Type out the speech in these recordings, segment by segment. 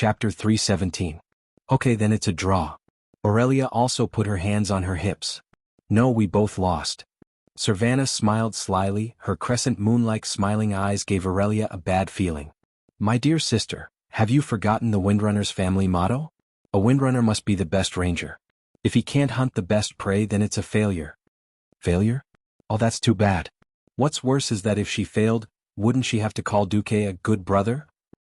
Chapter 317. Okay, then it's a draw. Aurelia also put her hands on her hips. No, we both lost. Servana smiled slyly, her crescent moon-like smiling eyes gave Aurelia a bad feeling. My dear sister, have you forgotten the Windrunner's family motto? A Windrunner must be the best ranger. If he can't hunt the best prey, then it's a failure. Failure? Oh, that's too bad. What's worse is that if she failed, wouldn't she have to call Duque a good brother?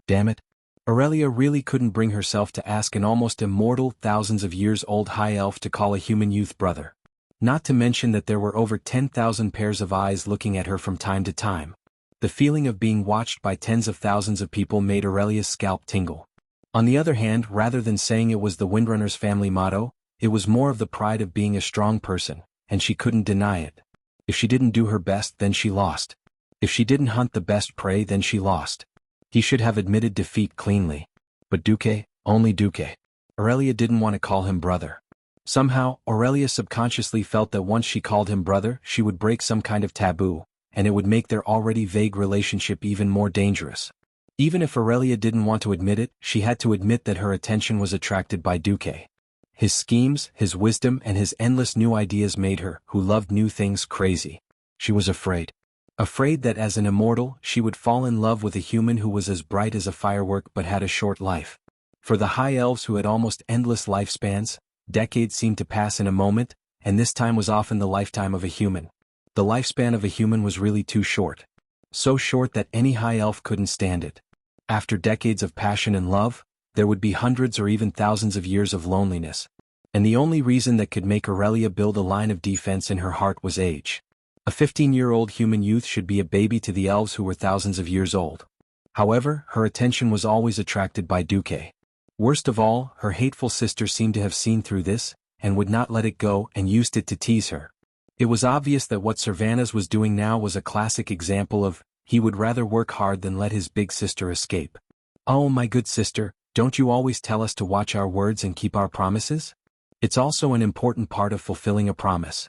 Damn it. Aurelia really couldn't bring herself to ask an almost immortal, thousands of years old high elf to call a human youth brother. Not to mention that there were over 10,000 pairs of eyes looking at her from time to time. The feeling of being watched by tens of thousands of people made Aurelia's scalp tingle. On the other hand, rather than saying it was the Windrunner's family motto, it was more of the pride of being a strong person, and she couldn't deny it. If she didn't do her best, then she lost. If she didn't hunt the best prey, then she lost. He should have admitted defeat cleanly. But Duque, only Duque. Aurelia didn't want to call him brother. Somehow, Aurelia subconsciously felt that once she called him brother, she would break some kind of taboo, and it would make their already vague relationship even more dangerous. Even if Aurelia didn't want to admit it, she had to admit that her attention was attracted by Duque. His schemes, his wisdom, and his endless new ideas made her, who loved new things, crazy. She was afraid. Afraid that as an immortal, she would fall in love with a human who was as bright as a firework but had a short life. For the high elves who had almost endless lifespans, decades seemed to pass in a moment, and this time was often the lifetime of a human. The lifespan of a human was really too short. So short that any high elf couldn't stand it. After decades of passion and love, there would be hundreds or even thousands of years of loneliness. And the only reason that could make Aurelia build a line of defense in her heart was age. A 15-year-old human youth should be a baby to the elves who were thousands of years old. However, her attention was always attracted by Duque. Worst of all, her hateful sister seemed to have seen through this, and would not let it go and used it to tease her. It was obvious that what Servanas was doing now was a classic example of, he would rather work hard than let his big sister escape. Oh, my good sister, don't you always tell us to watch our words and keep our promises? It's also an important part of fulfilling a promise.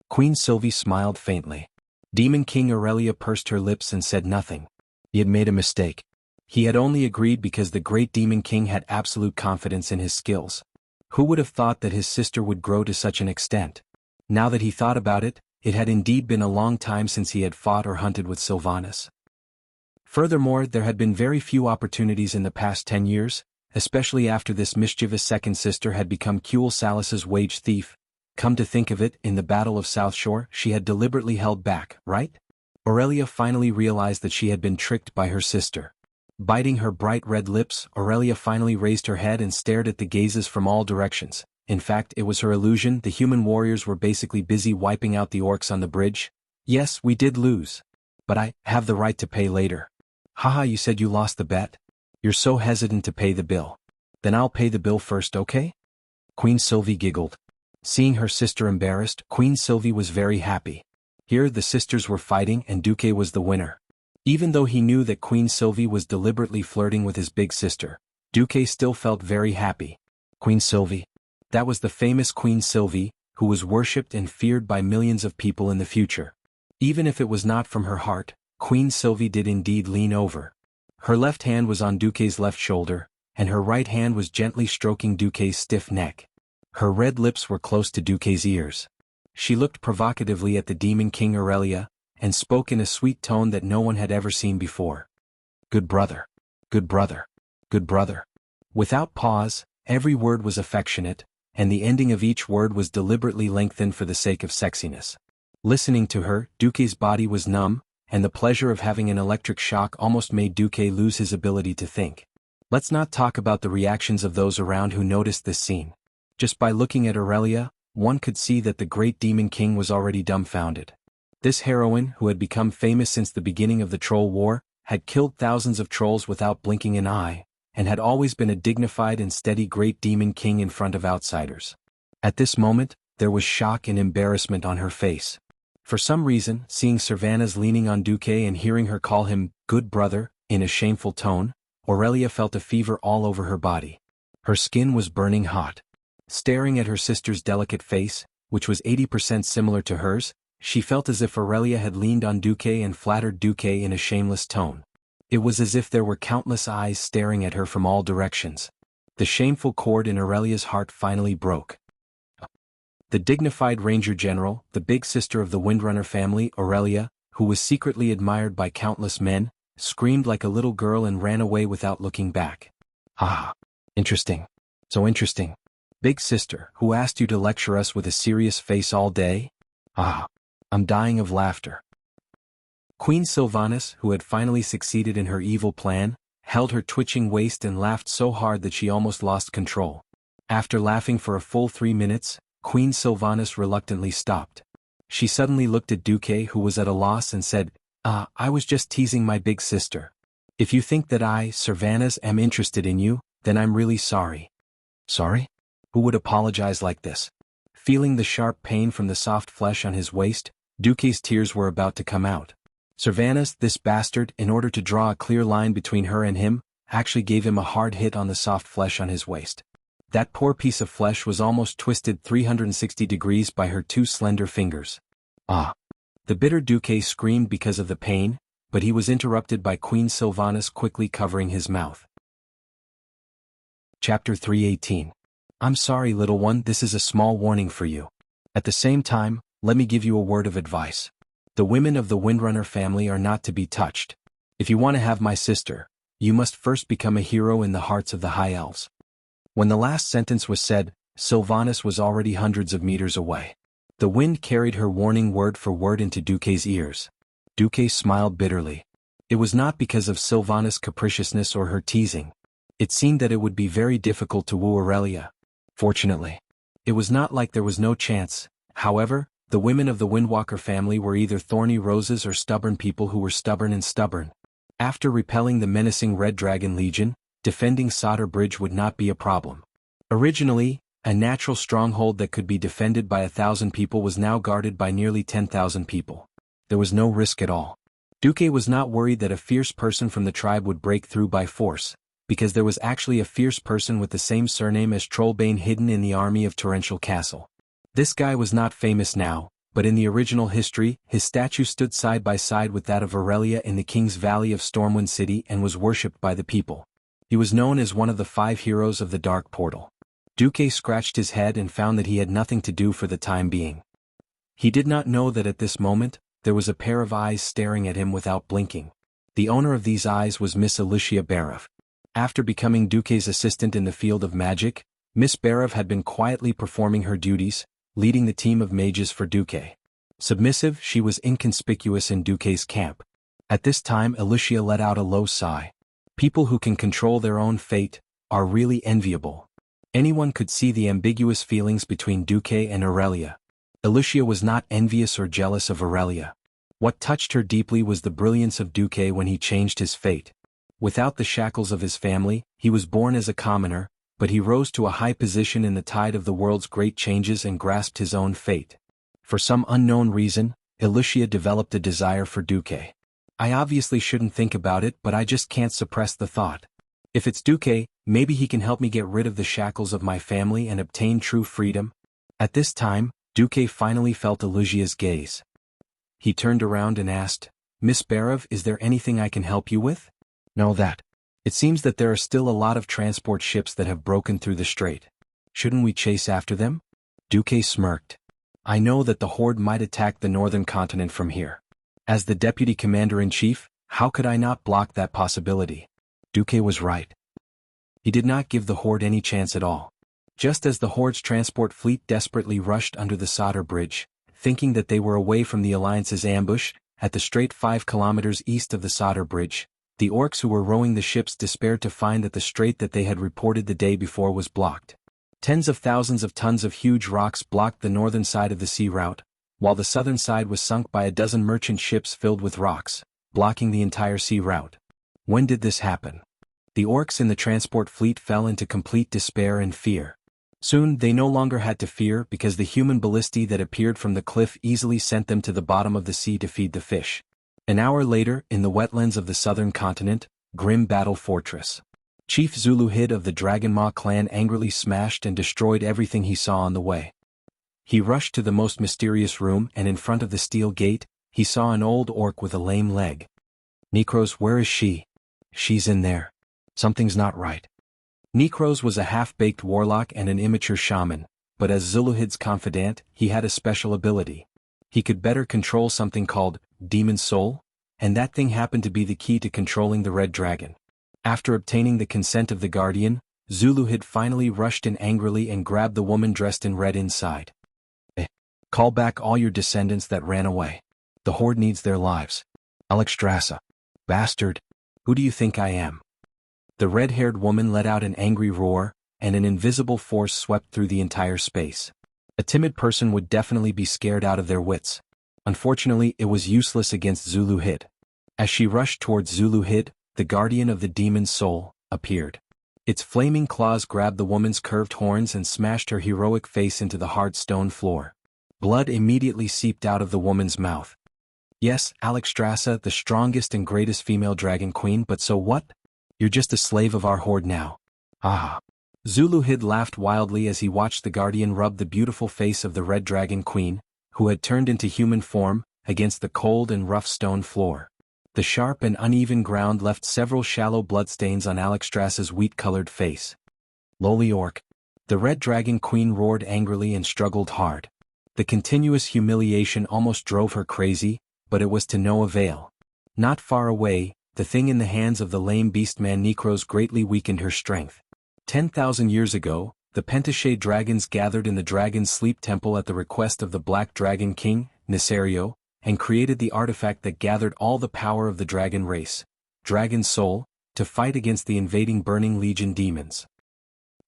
Queen Sylvie smiled faintly. Demon King Aurelia pursed her lips and said nothing. He had made a mistake. He had only agreed because the great Demon King had absolute confidence in his skills. Who would have thought that his sister would grow to such an extent? Now that he thought about it, it had indeed been a long time since he had fought or hunted with Sylvanas. Furthermore, there had been very few opportunities in the past 10 years, especially after this mischievous second sister had become Kuel Salas's wage thief. Come to think of it, in the Battle of South Shore, she had deliberately held back, right? Aurelia finally realized that she had been tricked by her sister. Biting her bright red lips, Aurelia finally raised her head and stared at the gazes from all directions. In fact, it was her illusion. The human warriors were basically busy wiping out the orcs on the bridge. Yes, we did lose. But I have the right to pay later. Haha, you said you lost the bet? You're so hesitant to pay the bill. Then I'll pay the bill first, okay? Queen Sylvie giggled. Seeing her sister embarrassed, Queen Sylvie was very happy. Here the sisters were fighting and Duque was the winner. Even though he knew that Queen Sylvie was deliberately flirting with his big sister, Duque still felt very happy. Queen Sylvie. That was the famous Queen Sylvie, who was worshipped and feared by millions of people in the future. Even if it was not from her heart, Queen Sylvie did indeed lean over. Her left hand was on Duque's left shoulder, and her right hand was gently stroking Duque's stiff neck. Her red lips were close to Duque's ears. She looked provocatively at the Demon King Aurelia, and spoke in a sweet tone that no one had ever seen before. Good brother. Good brother. Good brother. Without pause, every word was affectionate, and the ending of each word was deliberately lengthened for the sake of sexiness. Listening to her, Duque's body was numb, and the pleasure of having an electric shock almost made Duque lose his ability to think. Let's not talk about the reactions of those around who noticed this scene. Just by looking at Aurelia, one could see that the great Demon King was already dumbfounded. This heroine, who had become famous since the beginning of the Troll War, had killed thousands of trolls without blinking an eye, and had always been a dignified and steady great Demon King in front of outsiders. At this moment, there was shock and embarrassment on her face. For some reason, seeing Servanas leaning on Duque and hearing her call him good brother in a shameful tone, Aurelia felt a fever all over her body. Her skin was burning hot. Staring at her sister's delicate face, which was 80% similar to hers, she felt as if Aurelia had leaned on Duque and flattered Duque in a shameless tone. It was as if there were countless eyes staring at her from all directions. The shameful cord in Aurelia's heart finally broke. The dignified Ranger General, the big sister of the Windrunner family, Aurelia, who was secretly admired by countless men, screamed like a little girl and ran away without looking back. Ah, interesting. So interesting. Big sister, who asked you to lecture us with a serious face all day? Ah, I'm dying of laughter. Queen Sylvanas, who had finally succeeded in her evil plan, held her twitching waist and laughed so hard that she almost lost control. After laughing for a full 3 minutes, Queen Sylvanas reluctantly stopped. She suddenly looked at Duque, who was at a loss, and said, I was just teasing my big sister. If you think that I, Sylvanas, am interested in you, then I'm really sorry. Sorry? Who would apologize like this? Feeling the sharp pain from the soft flesh on his waist, Duque's tears were about to come out. Sylvanas, this bastard, in order to draw a clear line between her and him, actually gave him a hard hit on the soft flesh on his waist. That poor piece of flesh was almost twisted 360 degrees by her 2 slender fingers. Ah! The bitter Duque screamed because of the pain, but he was interrupted by Queen Sylvanas quickly covering his mouth. Chapter 318. I'm sorry, little one, this is a small warning for you. At the same time, let me give you a word of advice. The women of the Windrunner family are not to be touched. If you want to have my sister, you must first become a hero in the hearts of the High Elves. When the last sentence was said, Sylvanas was already hundreds of meters away. The wind carried her warning word for word into Duque's ears. Duque smiled bitterly. It was not because of Sylvanas' capriciousness or her teasing. It seemed that it would be very difficult to woo Aurelia. Fortunately, it was not like there was no chance. However, the women of the Windwalker family were either thorny roses or stubborn people who were stubborn and stubborn. After repelling the menacing Red Dragon Legion, defending Sodder Bridge would not be a problem. Originally, a natural stronghold that could be defended by 1,000 people was now guarded by nearly 10,000 people. There was no risk at all. Duque was not worried that a fierce person from the tribe would break through by force, because there was actually a fierce person with the same surname as Trollbane hidden in the army of Torrential Castle. This guy was not famous now, but in the original history, his statue stood side by side with that of Aurelia in the King's Valley of Stormwind City and was worshipped by the people. He was known as one of the 5 heroes of the Dark Portal. Duque scratched his head and found that he had nothing to do for the time being. He did not know that at this moment, there was a pair of eyes staring at him without blinking. The owner of these eyes was Miss Alicia Barev. After becoming Duque's assistant in the field of magic, Miss Barev had been quietly performing her duties, leading the team of mages for Duque. Submissive, she was inconspicuous in Duque's camp. At this time Alicia let out a low sigh. People who can control their own fate are really enviable. Anyone could see the ambiguous feelings between Duque and Aurelia. Alicia was not envious or jealous of Aurelia. What touched her deeply was the brilliance of Duque when he changed his fate. Without the shackles of his family, he was born as a commoner, but he rose to a high position in the tide of the world's great changes and grasped his own fate. For some unknown reason, Alicia developed a desire for Duque. I obviously shouldn't think about it, but I just can't suppress the thought. If it's Duque, maybe he can help me get rid of the shackles of my family and obtain true freedom. At this time, Duque finally felt Alicia's gaze. He turned around and asked, Miss Barev, is there anything I can help you with? No, that. It seems that there are still a lot of transport ships that have broken through the strait. Shouldn't we chase after them? Duque smirked. I know that the Horde might attack the northern continent from here. As the deputy commander-in-chief, how could I not block that possibility? Duque was right. He did not give the Horde any chance at all. Just as the Horde's transport fleet desperately rushed under the Sodder Bridge, thinking that they were away from the Alliance's ambush, at the strait 5 kilometers east of the Sodder Bridge, the orcs who were rowing the ships despaired to find that the strait that they had reported the day before was blocked. Tens of thousands of tons of huge rocks blocked the northern side of the sea route, while the southern side was sunk by a dozen merchant ships filled with rocks, blocking the entire sea route. When did this happen? The orcs in the transport fleet fell into complete despair and fear. Soon they no longer had to fear because the human ballistae that appeared from the cliff easily sent them to the bottom of the sea to feed the fish. An hour later, in the wetlands of the southern continent, Grim Battle Fortress. Chief Zuluhid of the Dragonmaw clan angrily smashed and destroyed everything he saw on the way. He rushed to the most mysterious room and in front of the steel gate, he saw an old orc with a lame leg. Nekros, where is she? She's in there. Something's not right. Necros was a half-baked warlock and an immature shaman, but as Zuluhid's confidant, he had a special ability. He could better control something called Demon Soul, and that thing happened to be the key to controlling the Red Dragon. After obtaining the consent of the Guardian, Zuluhid finally rushed in angrily and grabbed the woman dressed in red inside. Call back all your descendants that ran away. The Horde needs their lives. Alexstrasza. Bastard. Who do you think I am? The red-haired woman let out an angry roar, and an invisible force swept through the entire space. A timid person would definitely be scared out of their wits. Unfortunately, it was useless against Zuluhid. As she rushed towards Zuluhid, the guardian of the demon's soul appeared. Its flaming claws grabbed the woman's curved horns and smashed her heroic face into the hard stone floor. Blood immediately seeped out of the woman's mouth. Yes, Alexstrasza, the strongest and greatest female dragon queen, but so what? You're just a slave of our horde now. Ah. Zuluhid laughed wildly as he watched the guardian rub the beautiful face of the red dragon queen, who had turned into human form, against the cold and rough stone floor. The sharp and uneven ground left several shallow bloodstains on Alexstrasza's wheat-colored face. Lowly orc. The red dragon queen roared angrily and struggled hard. The continuous humiliation almost drove her crazy, but it was to no avail. Not far away, the thing in the hands of the lame beastman Necros greatly weakened her strength. 10,000 years ago, the Pentashade dragons gathered in the Dragon's Sleep Temple at the request of the Black Dragon King, Nesario, and created the artifact that gathered all the power of the dragon race, Dragon's Soul, to fight against the invading Burning Legion demons.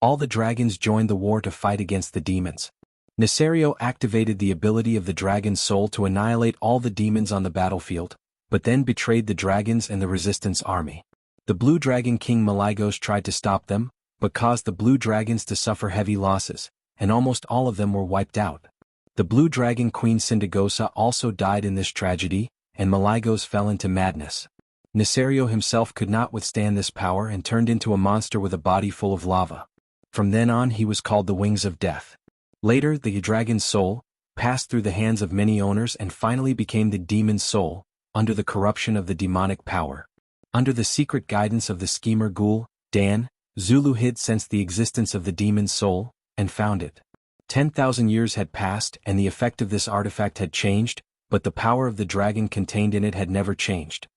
All the dragons joined the war to fight against the demons. Nesario activated the ability of the Dragon's Soul to annihilate all the demons on the battlefield, but then betrayed the dragons and the resistance army. The Blue Dragon King Malygos tried to stop them, but caused the Blue Dragons to suffer heavy losses, and almost all of them were wiped out. The Blue Dragon Queen Syndagosa also died in this tragedy, and Malygos fell into madness. Nesario himself could not withstand this power and turned into a monster with a body full of lava. From then on he was called the Wings of Death. Later, the Dragon's Soul passed through the hands of many owners and finally became the Demon's Soul, under the corruption of the demonic power. Under the secret guidance of the schemer ghoul, Dan, Zuluhid sensed the existence of the Demon's Soul, and found it. 10,000 years had passed and the effect of this artifact had changed, but the power of the dragon contained in it had never changed.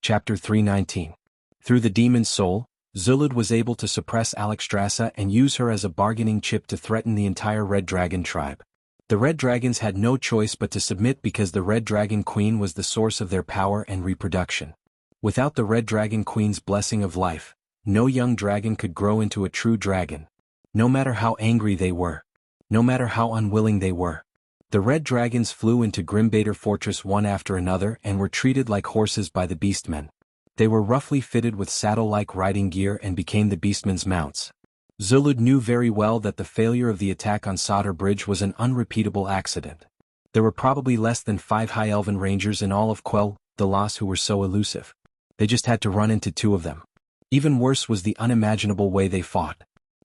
Chapter 319. Through the Demon's Soul, Zulud was able to suppress Alexstrasza and use her as a bargaining chip to threaten the entire Red Dragon tribe. The Red Dragons had no choice but to submit because the Red Dragon Queen was the source of their power and reproduction. Without the Red Dragon Queen's blessing of life, no young dragon could grow into a true dragon. No matter how angry they were, no matter how unwilling they were, the Red Dragons flew into Grimbader Fortress one after another and were treated like horses by the Beastmen. They were roughly fitted with saddle-like riding gear and became the Beastmen's mounts. Zulud knew very well that the failure of the attack on Sodder Bridge was an unrepeatable accident. There were probably less than 5 High Elven Rangers in all of Quell, the Lost who were so elusive. They just had to run into 2 of them. Even worse was the unimaginable way they fought.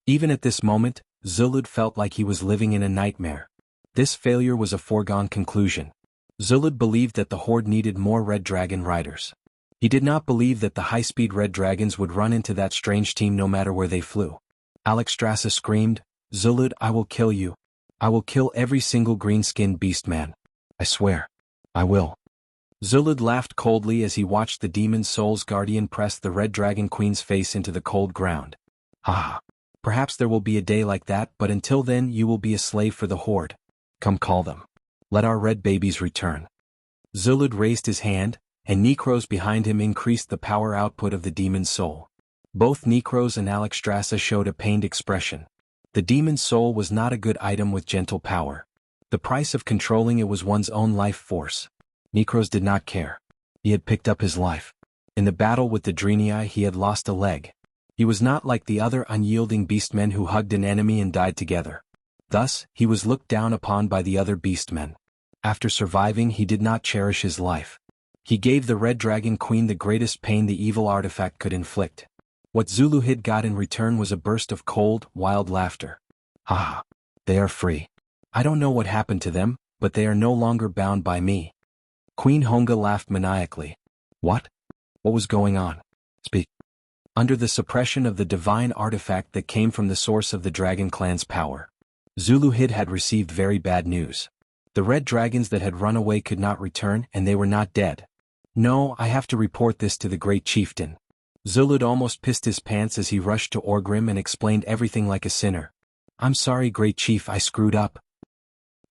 Even at this moment, Zulud felt like he was living in a nightmare. This failure was a foregone conclusion. Zulud believed that the Horde needed more Red Dragon riders. He did not believe that the high-speed Red Dragons would run into that strange team no matter where they flew. Alexstrasza screamed, "Zulud, I will kill you. I will kill every single green-skinned beastman. I swear. I will." Zulud laughed coldly as he watched the Demon's Soul's guardian press the Red Dragon Queen's face into the cold ground. "Ah. Perhaps there will be a day like that, but until then you will be a slave for the Horde. Come call them. Let our red babies return." Zulud raised his hand, and Necros behind him increased the power output of the Demon's Soul. Both Necros and Alexstrasza showed a pained expression. The Demon's Soul was not a good item with gentle power. The price of controlling it was one's own life force. Necros did not care. He had picked up his life. In the battle with the Drenii he had lost a leg. He was not like the other unyielding beastmen who hugged an enemy and died together. Thus, he was looked down upon by the other beastmen. After surviving he did not cherish his life. He gave the Red Dragon Queen the greatest pain the evil artifact could inflict. What Zuluhid got in return was a burst of cold, wild laughter. "Ah, they are free. I don't know what happened to them, but they are no longer bound by me." Queen Honga laughed maniacally. "What? What was going on? Speak. Under the suppression of the divine artifact that came from the source of the dragon clan's power, Zuluhid had received very bad news. The red dragons that had run away could not return, and they were not dead. No, I have to report this to the great chieftain. Zulud almost pissed his pants as he rushed to Orgrim and explained everything like a sinner. I'm sorry, great chief, I screwed up.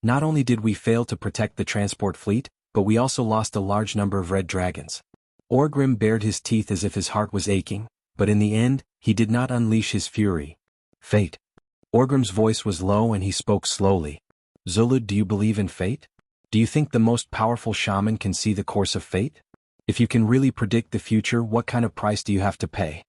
Not only did we fail to protect the transport fleet, but we also lost a large number of red dragons. Orgrim bared his teeth as if his heart was aching, but in the end, he did not unleash his fury. Fate. Orgrim's voice was low and he spoke slowly. Zulud, do you believe in fate? Do you think the most powerful shaman can see the course of fate? If you can really predict the future, what kind of price do you have to pay?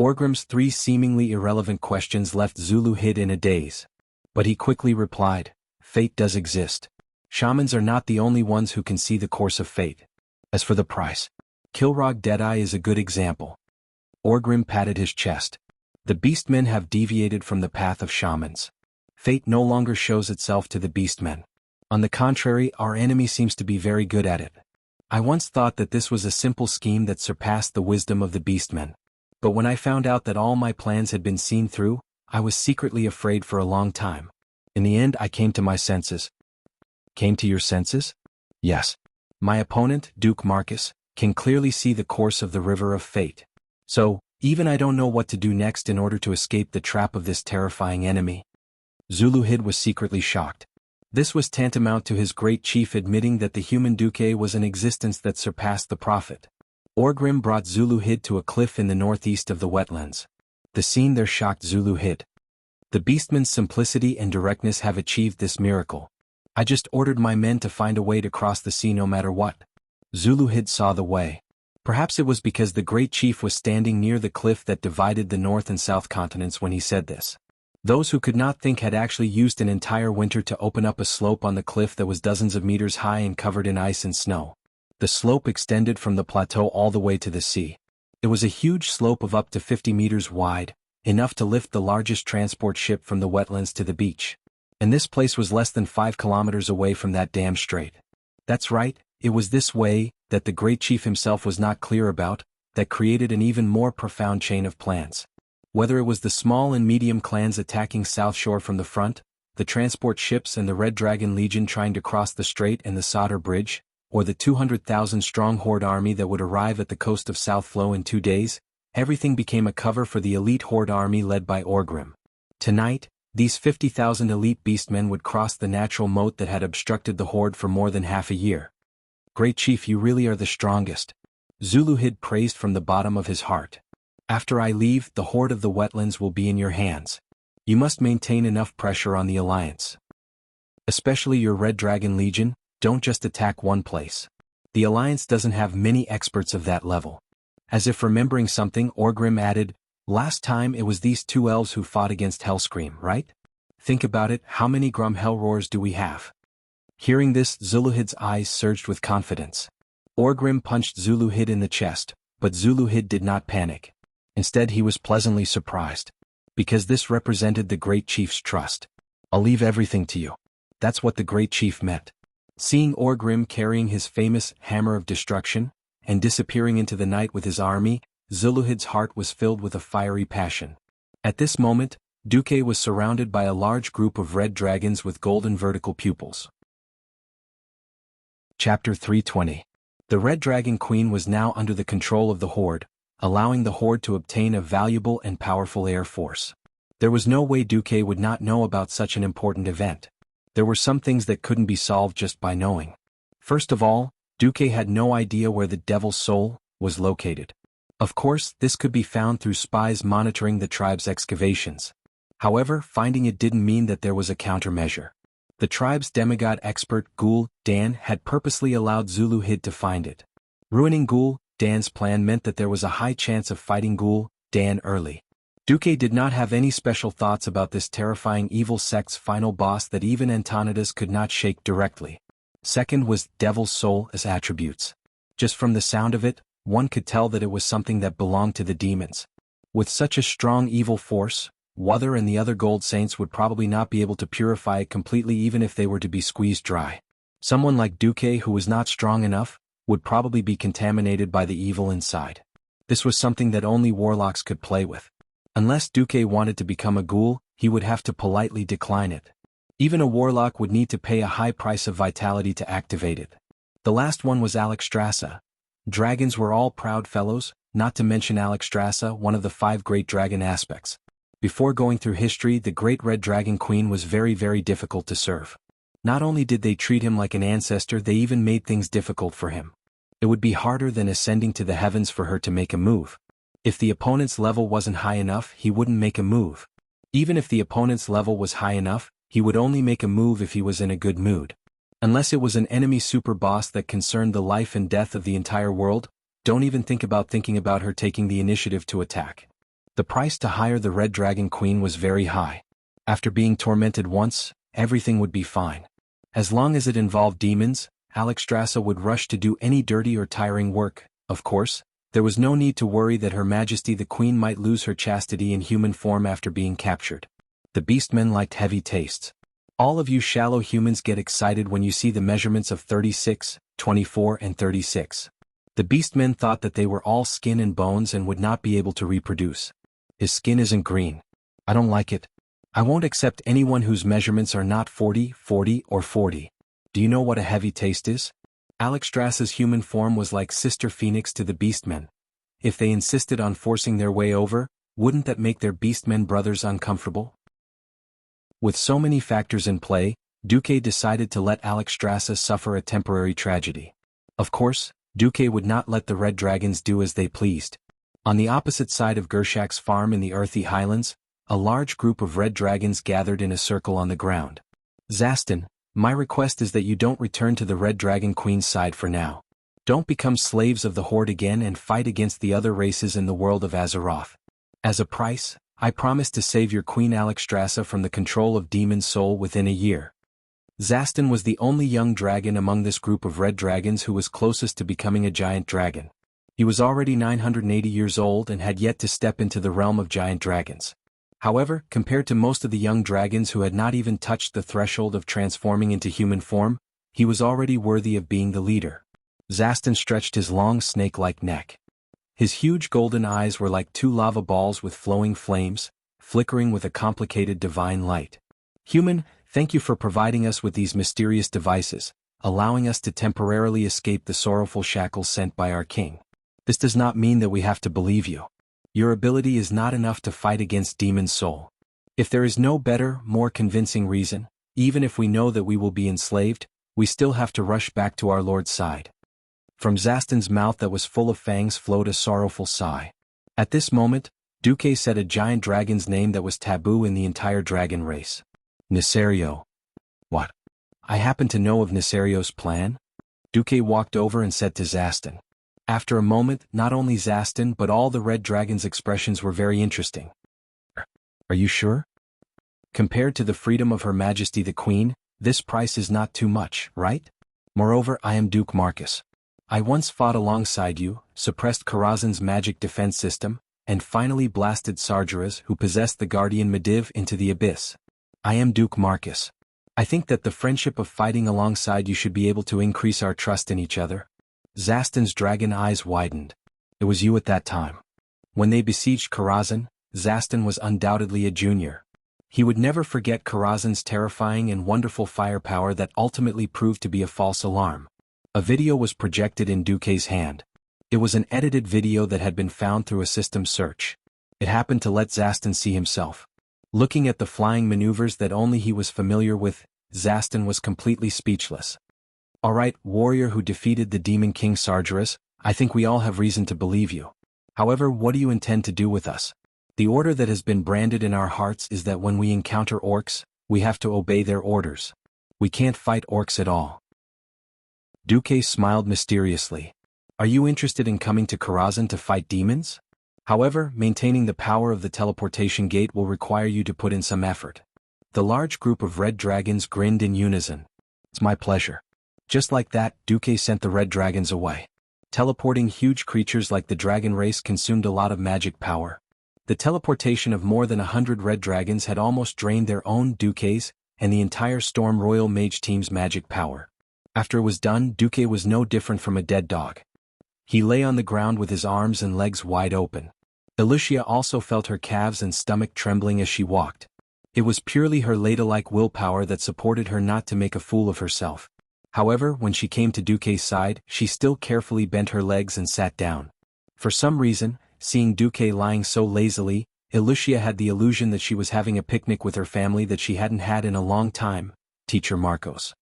Orgrim's three seemingly irrelevant questions left Zuluhid in a daze. But he quickly replied, fate does exist. Shamans are not the only ones who can see the course of fate. As for the price, Kilrog Deadeye is a good example. Orgrim patted his chest. The beastmen have deviated from the path of shamans. Fate no longer shows itself to the beastmen. On the contrary, our enemy seems to be very good at it. I once thought that this was a simple scheme that surpassed the wisdom of the beastmen. But when I found out that all my plans had been seen through, I was secretly afraid for a long time. In the end, I came to my senses. Came to your senses? Yes. My opponent, Duke Marcus, can clearly see the course of the river of fate. So, even I don't know what to do next in order to escape the trap of this terrifying enemy. Zuluhid was secretly shocked. This was tantamount to his great chief admitting that the human Duque was an existence that surpassed the prophet. Orgrim brought Zuluhid to a cliff in the northeast of the wetlands. The scene there shocked Zuluhid. The beastman's simplicity and directness have achieved this miracle. I just ordered my men to find a way to cross the sea no matter what. Zuluhid saw the way. Perhaps it was because the great chief was standing near the cliff that divided the north and south continents when he said this. Those who could not think had actually used an entire winter to open up a slope on the cliff that was dozens of meters high and covered in ice and snow. The slope extended from the plateau all the way to the sea. It was a huge slope of up to 50 meters wide, enough to lift the largest transport ship from the wetlands to the beach. And this place was less than 5 kilometers away from that damn strait. That's right, it was this way, that the great chief himself was not clear about, that created an even more profound chain of plans. Whether it was the small and medium clans attacking South Shore from the front, the transport ships and the Red Dragon Legion trying to cross the strait and the Sodder Bridge, or the 200,000-strong Horde army that would arrive at the coast of South Flow in 2 days, everything became a cover for the elite Horde army led by Orgrim. Tonight, these 50,000 elite beastmen would cross the natural moat that had obstructed the Horde for more than half a year. Great Chief, you really are the strongest. Zuluhid praised from the bottom of his heart. After I leave, the Horde of the wetlands will be in your hands. You must maintain enough pressure on the Alliance. Especially your Red Dragon Legion, don't just attack one place. The Alliance doesn't have many experts of that level. As if remembering something, Orgrim added, last time it was these 2 elves who fought against Hellscream, right? Think about it, how many Grum Hellroars do we have? Hearing this, Zuluhid's eyes surged with confidence. Orgrim punched Zuluhid in the chest, but Zuluhid did not panic. Instead, he was pleasantly surprised. Because this represented the Great Chief's trust. I'll leave everything to you. That's what the Great Chief meant. Seeing Orgrim carrying his famous Hammer of Destruction, and disappearing into the night with his army, Zuluhid's heart was filled with a fiery passion. At this moment, Duque was surrounded by a large group of red dragons with golden vertical pupils. Chapter 320. The Red Dragon Queen was now under the control of the Horde, allowing the Horde to obtain a valuable and powerful air force. There was no way Duque would not know about such an important event. There were some things that couldn't be solved just by knowing. First of all, Duque had no idea where the Devil's Soul was located. Of course, this could be found through spies monitoring the tribe's excavations. However, finding it didn't mean that there was a countermeasure. The tribe's demigod expert Ghoul Dan had purposely allowed Zuluhid to find it. Ruining Ghoul Dan's plan meant that there was a high chance of fighting Ghoul Dan early. Duque did not have any special thoughts about this terrifying evil sect's final boss that even Antonidas could not shake directly. Second was Devil's Soul as attributes. Just from the sound of it, one could tell that it was something that belonged to the demons. With such a strong evil force, Wather and the other Gold Saints would probably not be able to purify it completely even if they were to be squeezed dry. Someone like Duque who was not strong enough, would probably be contaminated by the evil inside. This was something that only warlocks could play with. Unless Duque wanted to become a ghoul, he would have to politely decline it. Even a warlock would need to pay a high price of vitality to activate it. The last one was Alexstrasza. Dragons were all proud fellows, not to mention Alexstrasza, one of the 5 great dragon aspects. Before going through history, the great red dragon queen was very, very difficult to serve. Not only did they treat him like an ancestor, they even made things difficult for him. It would be harder than ascending to the heavens for her to make a move. If the opponent's level wasn't high enough, he wouldn't make a move. Even if the opponent's level was high enough, he would only make a move if he was in a good mood. Unless it was an enemy super boss that concerned the life and death of the entire world, don't even think about her taking the initiative to attack. The price to hire the Red Dragon Queen was very high. After being tormented once, everything would be fine. As long as it involved demons, Alexstrasza would rush to do any dirty or tiring work. Of course, there was no need to worry that Her Majesty the Queen might lose her chastity in human form after being captured. The beastmen liked heavy tastes. All of you shallow humans get excited when you see the measurements of 36, 24 and 36. The beastmen thought that they were all skin and bones and would not be able to reproduce. His skin isn't green. I don't like it. I won't accept anyone whose measurements are not 40, 40 or 40. Do you know what a heavy taste is? Alexstrasza's human form was like Sister Phoenix to the beastmen. If they insisted on forcing their way over, wouldn't that make their beastmen brothers uncomfortable? With so many factors in play, Duque decided to let Alexstrasza suffer a temporary tragedy. Of course, Duque would not let the Red Dragons do as they pleased. On the opposite side of Gershak's farm in the earthy highlands, a large group of red dragons gathered in a circle on the ground. Zastan, my request is that you don't return to the Red Dragon Queen's side for now. Don't become slaves of the Horde again and fight against the other races in the world of Azeroth. As a price, I promise to save your Queen Alexstrasza from the control of Demon Soul within a year. Zastan was the only young dragon among this group of red dragons who was closest to becoming a giant dragon. He was already 980 years old and had yet to step into the realm of giant dragons. However, compared to most of the young dragons who had not even touched the threshold of transforming into human form, he was already worthy of being the leader. Zastan stretched his long snake-like neck. His huge golden eyes were like 2 lava balls with flowing flames, flickering with a complicated divine light. Human, thank you for providing us with these mysterious devices, allowing us to temporarily escape the sorrowful shackles sent by our king. This does not mean that we have to believe you. Your ability is not enough to fight against Demon Soul. If there is no better, more convincing reason, even if we know that we will be enslaved, we still have to rush back to our Lord's side. From Zastan's mouth that was full of fangs flowed a sorrowful sigh. At this moment, Duque said a giant dragon's name that was taboo in the entire dragon race. Nesario. What? I happen to know of Nesario's plan? Duque walked over and said to Zastan. After a moment, not only Zastan but all the red dragon's expressions were very interesting. Are you sure? Compared to the freedom of Her Majesty the Queen, this price is not too much, right? Moreover, I am Duke Marcus. I once fought alongside you, suppressed Karazhan's magic defense system, and finally blasted Sargeras who possessed the Guardian Mediv into the abyss. I am Duke Marcus. I think that the friendship of fighting alongside you should be able to increase our trust in each other. Zastan's dragon eyes widened. It was you at that time. When they besieged Karazhan, Zastan was undoubtedly a junior. He would never forget Karazhan's terrifying and wonderful firepower that ultimately proved to be a false alarm. A video was projected in Duque's hand. It was an edited video that had been found through a system search. It happened to let Zastan see himself. Looking at the flying maneuvers that only he was familiar with, Zastan was completely speechless. Alright, warrior who defeated the Demon King Sargeras, I think we all have reason to believe you. However, what do you intend to do with us? The order that has been branded in our hearts is that when we encounter orcs, we have to obey their orders. We can't fight orcs at all. Duque smiled mysteriously. Are you interested in coming to Karazhan to fight demons? However, maintaining the power of the teleportation gate will require you to put in some effort. The large group of red dragons grinned in unison. It's my pleasure. Just like that, Duque sent the red dragons away. Teleporting huge creatures like the dragon race consumed a lot of magic power. The teleportation of more than 100 red dragons had almost drained their own Duques and the entire Storm Royal Mage team's magic power. After it was done, Duque was no different from a dead dog. He lay on the ground with his arms and legs wide open. Alicia also felt her calves and stomach trembling as she walked. It was purely her ladylike willpower that supported her not to make a fool of herself. However, when she came to Duque's side, she still carefully bent her legs and sat down. For some reason, seeing Duque lying so lazily, Alicia had the illusion that she was having a picnic with her family that she hadn't had in a long time. Teacher Marcos.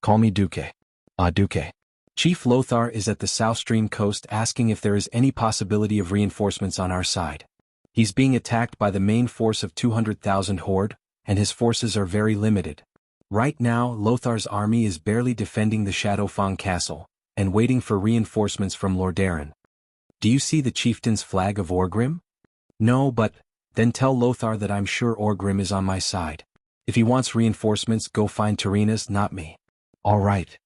Call me Duque. Ah, Duque. Chief Lothar is at the South Stream coast asking if there is any possibility of reinforcements on our side. He's being attacked by the main force of 200,000 horde, and his forces are very limited. Right now, Lothar's army is barely defending the Shadowfang castle, and waiting for reinforcements from Lordaeron. Do you see the chieftain's flag of Orgrim? No, but, then tell Lothar that I'm sure Orgrim is on my side. If he wants reinforcements, go find Tyrrhenus, not me. All right.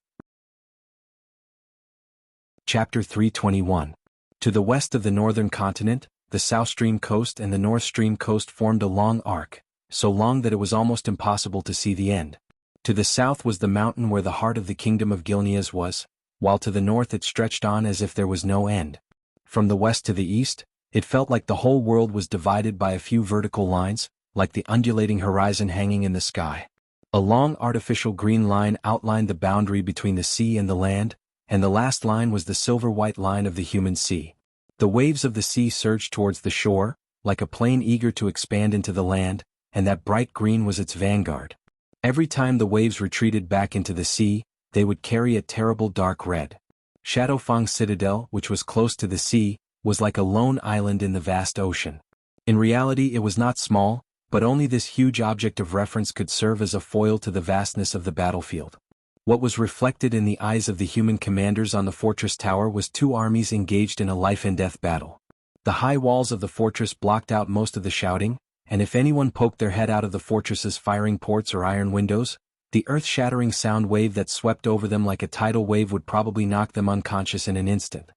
Chapter 321. To the west of the northern continent, the South Stream coast and the North Stream coast formed a long arc, so long that it was almost impossible to see the end. To the south was the mountain where the heart of the kingdom of Gilneas was, while to the north it stretched on as if there was no end. From the west to the east, it felt like the whole world was divided by a few vertical lines, like the undulating horizon hanging in the sky. A long artificial green line outlined the boundary between the sea and the land, and the last line was the silver-white line of the human sea. The waves of the sea surged towards the shore, like a plane eager to expand into the land, and that bright green was its vanguard. Every time the waves retreated back into the sea, they would carry a terrible dark red. Shadowfang Citadel, which was close to the sea, was like a lone island in the vast ocean. In reality it was not small, but only this huge object of reference could serve as a foil to the vastness of the battlefield. What was reflected in the eyes of the human commanders on the fortress tower was two armies engaged in a life-and-death battle. The high walls of the fortress blocked out most of the shouting, and if anyone poked their head out of the fortress's firing ports or iron windows, the earth-shattering sound wave that swept over them like a tidal wave would probably knock them unconscious in an instant.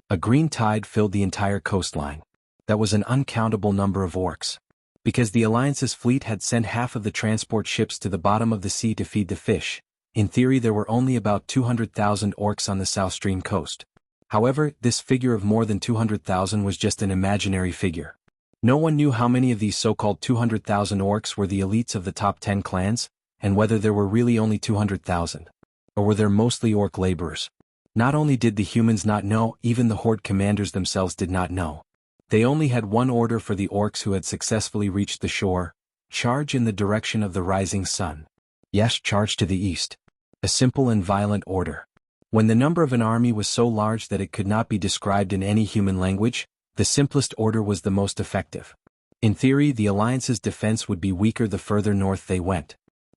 A green tide filled the entire coastline. That was an uncountable number of orcs. Because the Alliance's fleet had sent half of the transport ships to the bottom of the sea to feed the fish, in theory there were only about 200,000 orcs on the South Stream coast. However, this figure of more than 200,000 was just an imaginary figure. No one knew how many of these so-called 200,000 orcs were the elites of the top 10 clans, and whether there were really only 200,000. Or were there mostly orc laborers? Not only did the humans not know, even the horde commanders themselves did not know. They only had one order for the orcs who had successfully reached the shore: charge in the direction of the rising sun. Yes, charge to the east. A simple and violent order. When the number of an army was so large that it could not be described in any human language, the simplest order was the most effective. In theory, the Alliance's defense would be weaker the further north they went.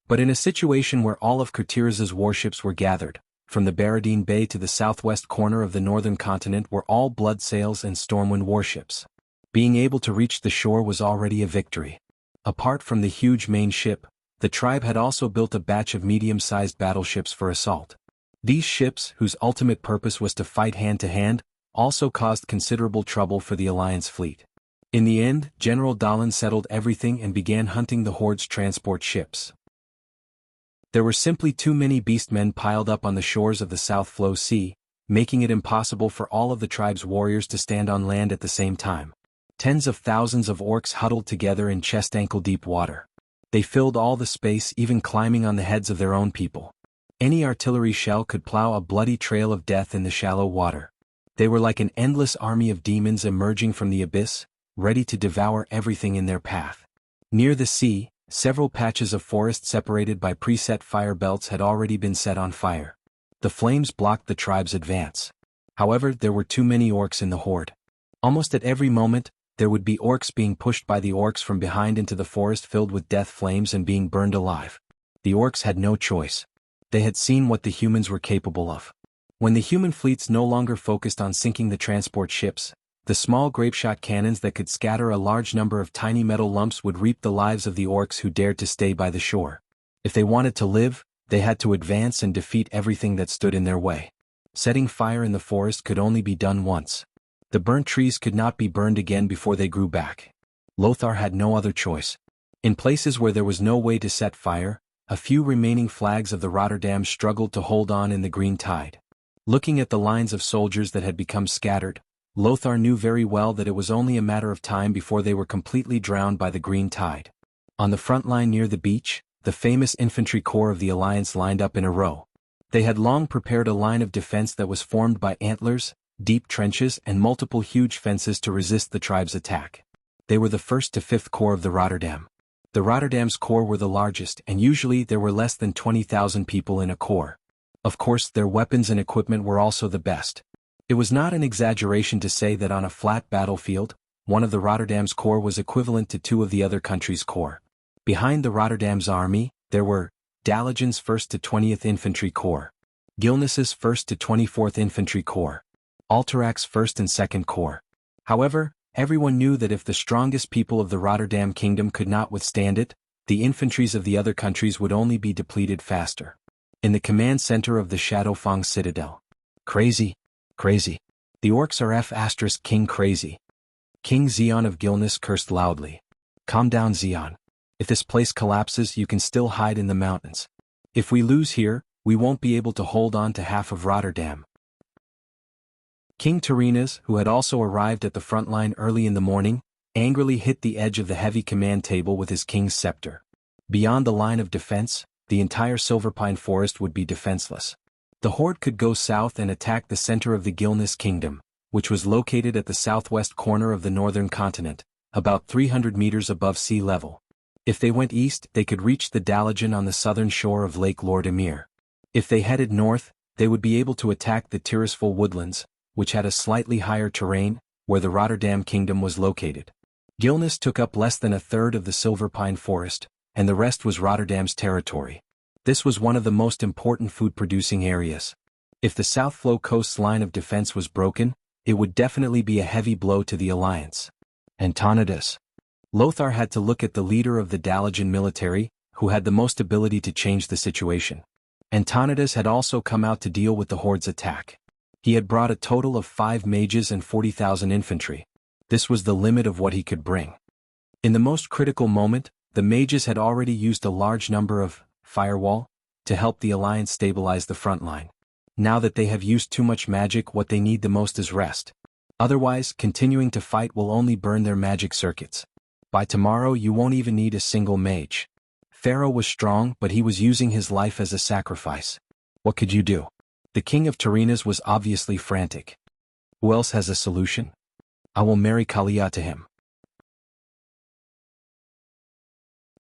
But in a situation where all of Kurtiraz's warships were gathered, from the Baradine Bay to the southwest corner of the northern continent were all Bloodsails and Stormwind warships. Being able to reach the shore was already a victory. Apart from the huge main ship, the tribe had also built a batch of medium-sized battleships for assault. These ships, whose ultimate purpose was to fight hand-to-hand, also caused considerable trouble for the Alliance fleet. In the end, General Dahlan settled everything and began hunting the Horde's transport ships. There were simply too many beastmen piled up on the shores of the South Flow Sea, making it impossible for all of the tribe's warriors to stand on land at the same time. Tens of thousands of orcs huddled together in chest-ankle-deep water. They filled all the space, even climbing on the heads of their own people. Any artillery shell could plow a bloody trail of death in the shallow water. They were like an endless army of demons emerging from the abyss, ready to devour everything in their path. Near the sea, several patches of forest separated by preset fire belts had already been set on fire. The flames blocked the tribe's advance. However, there were too many orcs in the horde. Almost at every moment, there would be orcs being pushed by the orcs from behind into the forest filled with death flames and being burned alive. The orcs had no choice. They had seen what the humans were capable of. When the human fleets no longer focused on sinking the transport ships, the small grapeshot cannons that could scatter a large number of tiny metal lumps would reap the lives of the orcs who dared to stay by the shore. If they wanted to live, they had to advance and defeat everything that stood in their way. Setting fire in the forest could only be done once. The burnt trees could not be burned again before they grew back. Lothar had no other choice. In places where there was no way to set fire, A few remaining flags of the Rotterdam struggled to hold on in the green tide. Looking at the lines of soldiers that had become scattered, Lothar knew very well that it was only a matter of time before they were completely drowned by the green tide. On the front line near the beach, the famous infantry corps of the Alliance lined up in a row. They had long prepared a line of defense that was formed by antlers, deep trenches and multiple huge fences to resist the tribe's attack. They were the 1st to 5th Corps of the Rotterdam. The Rotterdam's corps were the largest, and usually there were less than 20,000 people in a corps. Of course, their weapons and equipment were also the best. It was not an exaggeration to say that on a flat battlefield, one of the Rotterdam's corps was equivalent to 2 of the other country's corps. Behind the Rotterdam's army, there were Dalagen's 1st to 20th Infantry Corps, Gilnes's 1st to 24th Infantry Corps, Alterac's 1st and 2nd Corps. However, everyone knew that if the strongest people of the Rotterdam Kingdom could not withstand it, the infantries of the other countries would only be depleted faster. In the command center of the Shadowfang Citadel. Crazy. The orcs are King crazy. King Xion of Gilnes cursed loudly. Calm down, Xion. If this place collapses, you can still hide in the mountains. If we lose here, we won't be able to hold on to half of Rotterdam. King Tyrrhenas, who had also arrived at the front line early in the morning, angrily hit the edge of the heavy command table with his king's scepter. Beyond the line of defense, the entire Silverpine forest would be defenseless. The horde could go south and attack the center of the Gilnes kingdom, which was located at the southwest corner of the northern continent, about 300 meters above sea level. If they went east, they could reach the Dalagen on the southern shore of Lake Lord Emir. If they headed north, they would be able to attack the Tirisful woodlands, which had a slightly higher terrain, where the Rotterdam kingdom was located. Gilnes took up less than a third of the Silverpine forest, and the rest was Rotterdam's territory. This was one of the most important food-producing areas. If the South Flow Coast's line of defense was broken, it would definitely be a heavy blow to the alliance. Antonidas. Lothar had to look at the leader of the Dalagen military, who had the most ability to change the situation. Antonidas had also come out to deal with the horde's attack. He had brought a total of 5 mages and 40,000 infantry. This was the limit of what he could bring. In the most critical moment, the mages had already used a large number of firewall to help the alliance stabilize the front line. Now that they have used too much magic, what they need the most is rest. Otherwise, continuing to fight will only burn their magic circuits. By tomorrow you won't even need a single mage. Pharaoh was strong, but he was using his life as a sacrifice. What could you do? The king of Tyrrhenas was obviously frantic. Who else has a solution? I will marry Kalia to him.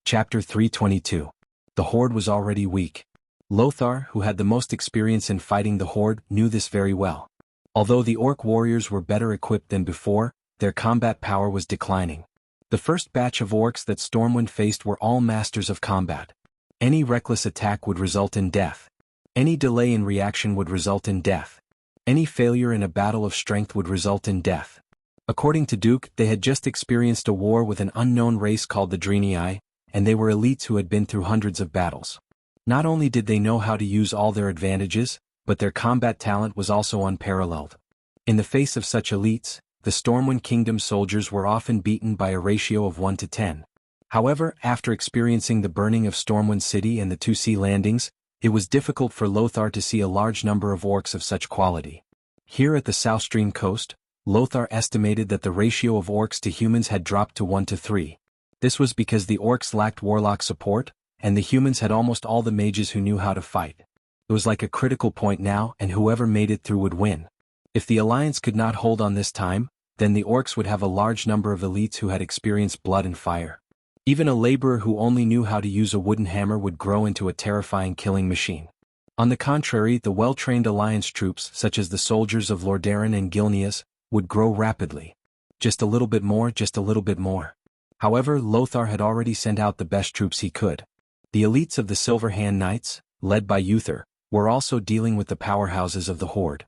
Chapter 322. The horde was already weak. Lothar, who had the most experience in fighting the horde, knew this very well. Although the orc warriors were better equipped than before, their combat power was declining. The first batch of orcs that Stormwind faced were all masters of combat. Any reckless attack would result in death. Any delay in reaction would result in death. Any failure in a battle of strength would result in death. According to Duke, they had just experienced a war with an unknown race called the Drenii, and they were elites who had been through hundreds of battles. Not only did they know how to use all their advantages, but their combat talent was also unparalleled. In the face of such elites, the Stormwind Kingdom soldiers were often beaten by a ratio of 1 to 10. However, after experiencing the burning of Stormwind City and the 2 sea landings, it was difficult for Lothar to see a large number of orcs of such quality. Here at the South Stream coast, Lothar estimated that the ratio of orcs to humans had dropped to 1 to 3. This was because the orcs lacked warlock support, and the humans had almost all the mages who knew how to fight. It was like a critical point now, and whoever made it through would win. If the alliance could not hold on this time, then the orcs would have a large number of elites who had experienced blood and fire. Even a laborer who only knew how to use a wooden hammer would grow into a terrifying killing machine. On the contrary, the well-trained alliance troops, such as the soldiers of Lordaeron and Gilneas, would grow rapidly. Just a little bit more, just a little bit more. However, Lothar had already sent out the best troops he could. The elites of the Silver Hand Knights, led by Uther, were also dealing with the powerhouses of the horde.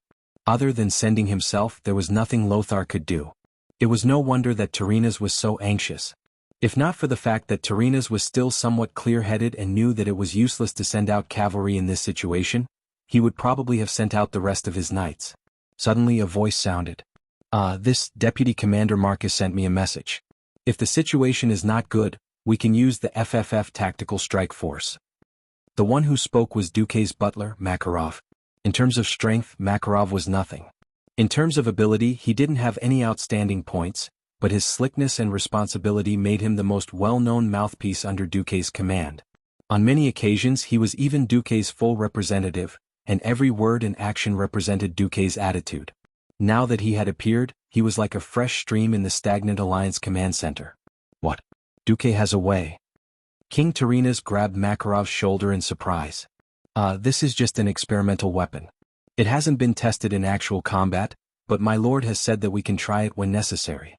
Other than sending himself, there was nothing Lothar could do. It was no wonder that Tyrrhenas was so anxious. If not for the fact that Tyrrhenas was still somewhat clear-headed and knew that it was useless to send out cavalry in this situation, he would probably have sent out the rest of his knights. Suddenly a voice sounded. This Deputy Commander Marcus sent me a message. If the situation is not good, we can use the FFF Tactical Strike Force. The one who spoke was Duque's butler, Makarov. In terms of strength, Makarov was nothing. In terms of ability, he didn't have any outstanding points, but his slickness and responsibility made him the most well-known mouthpiece under Duque's command. On many occasions he was even Duque's full representative, and every word and action represented Duque's attitude. Now that he had appeared, he was like a fresh stream in the stagnant Alliance command center. What? Duque has a way. King Tarinas grabbed Makarov's shoulder in surprise. This is just an experimental weapon. It hasn't been tested in actual combat, but my lord has said that we can try it when necessary.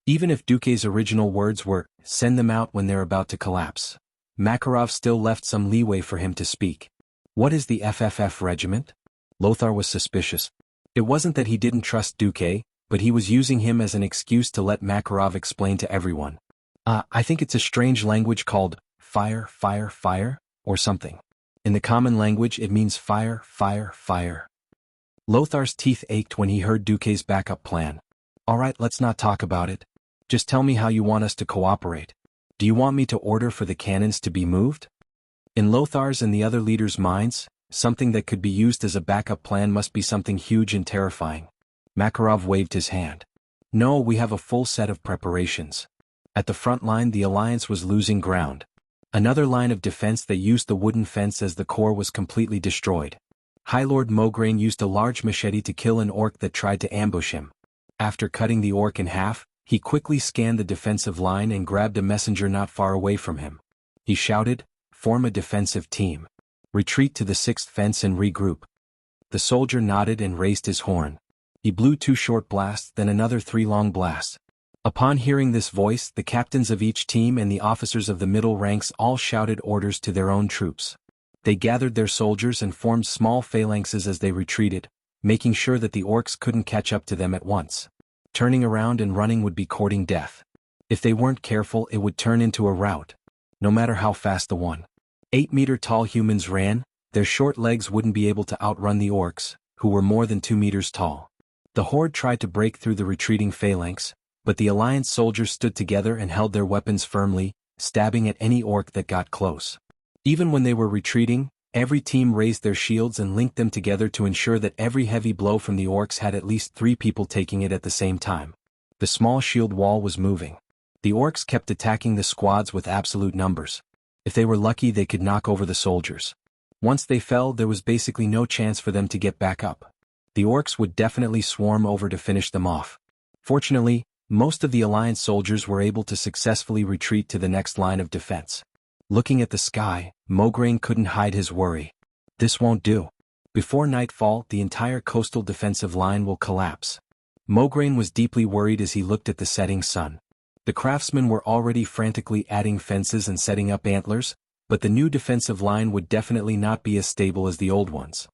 Even if Duque's original words were, send them out when they're about to collapse, Makarov still left some leeway for him to speak. What is the FFF regiment? Lothar was suspicious. It wasn't that he didn't trust Duque, but he was using him as an excuse to let Makarov explain to everyone. I think it's a strange language called fire, fire, fire, or something. In the common language it means fire, fire, fire. Lothar's teeth ached when he heard Duque's backup plan. Alright, let's not talk about it. Just tell me how you want us to cooperate. Do you want me to order for the cannons to be moved? In Lothar's and the other leaders' minds, something that could be used as a backup plan must be something huge and terrifying. Makarov waved his hand. No, we have a full set of preparations. At the front line the Alliance was losing ground. Another line of defense that used the wooden fence as the core was completely destroyed. High Lord Mograine used a large machete to kill an orc that tried to ambush him. After cutting the orc in half, he quickly scanned the defensive line and grabbed a messenger not far away from him. He shouted, "Form a defensive team. Retreat to the 6th fence and regroup." The soldier nodded and raised his horn. He blew 2 short blasts, then another 3 long blasts. Upon hearing this voice, the captains of each team and the officers of the middle ranks all shouted orders to their own troops. They gathered their soldiers and formed small phalanxes as they retreated, making sure that the orcs couldn't catch up to them at once. Turning around and running would be courting death. If they weren't careful, it would turn into a rout. No matter how fast the 1.8-meter-tall humans ran, their short legs wouldn't be able to outrun the orcs, who were more than 2 meters tall. The horde tried to break through the retreating phalanx, but the Alliance soldiers stood together and held their weapons firmly, stabbing at any orc that got close. Even when they were retreating, every team raised their shields and linked them together to ensure that every heavy blow from the orcs had at least 3 people taking it at the same time. The small shield wall was moving. The orcs kept attacking the squads with absolute numbers. If they were lucky they could knock over the soldiers. Once they fell there was basically no chance for them to get back up. The orcs would definitely swarm over to finish them off. Fortunately, most of the Alliance soldiers were able to successfully retreat to the next line of defense. Looking at the sky, Mograine couldn't hide his worry. This won't do. Before nightfall, the entire coastal defensive line will collapse. Mograine was deeply worried as he looked at the setting sun. The craftsmen were already frantically adding fences and setting up antlers, but the new defensive line would definitely not be as stable as the old ones.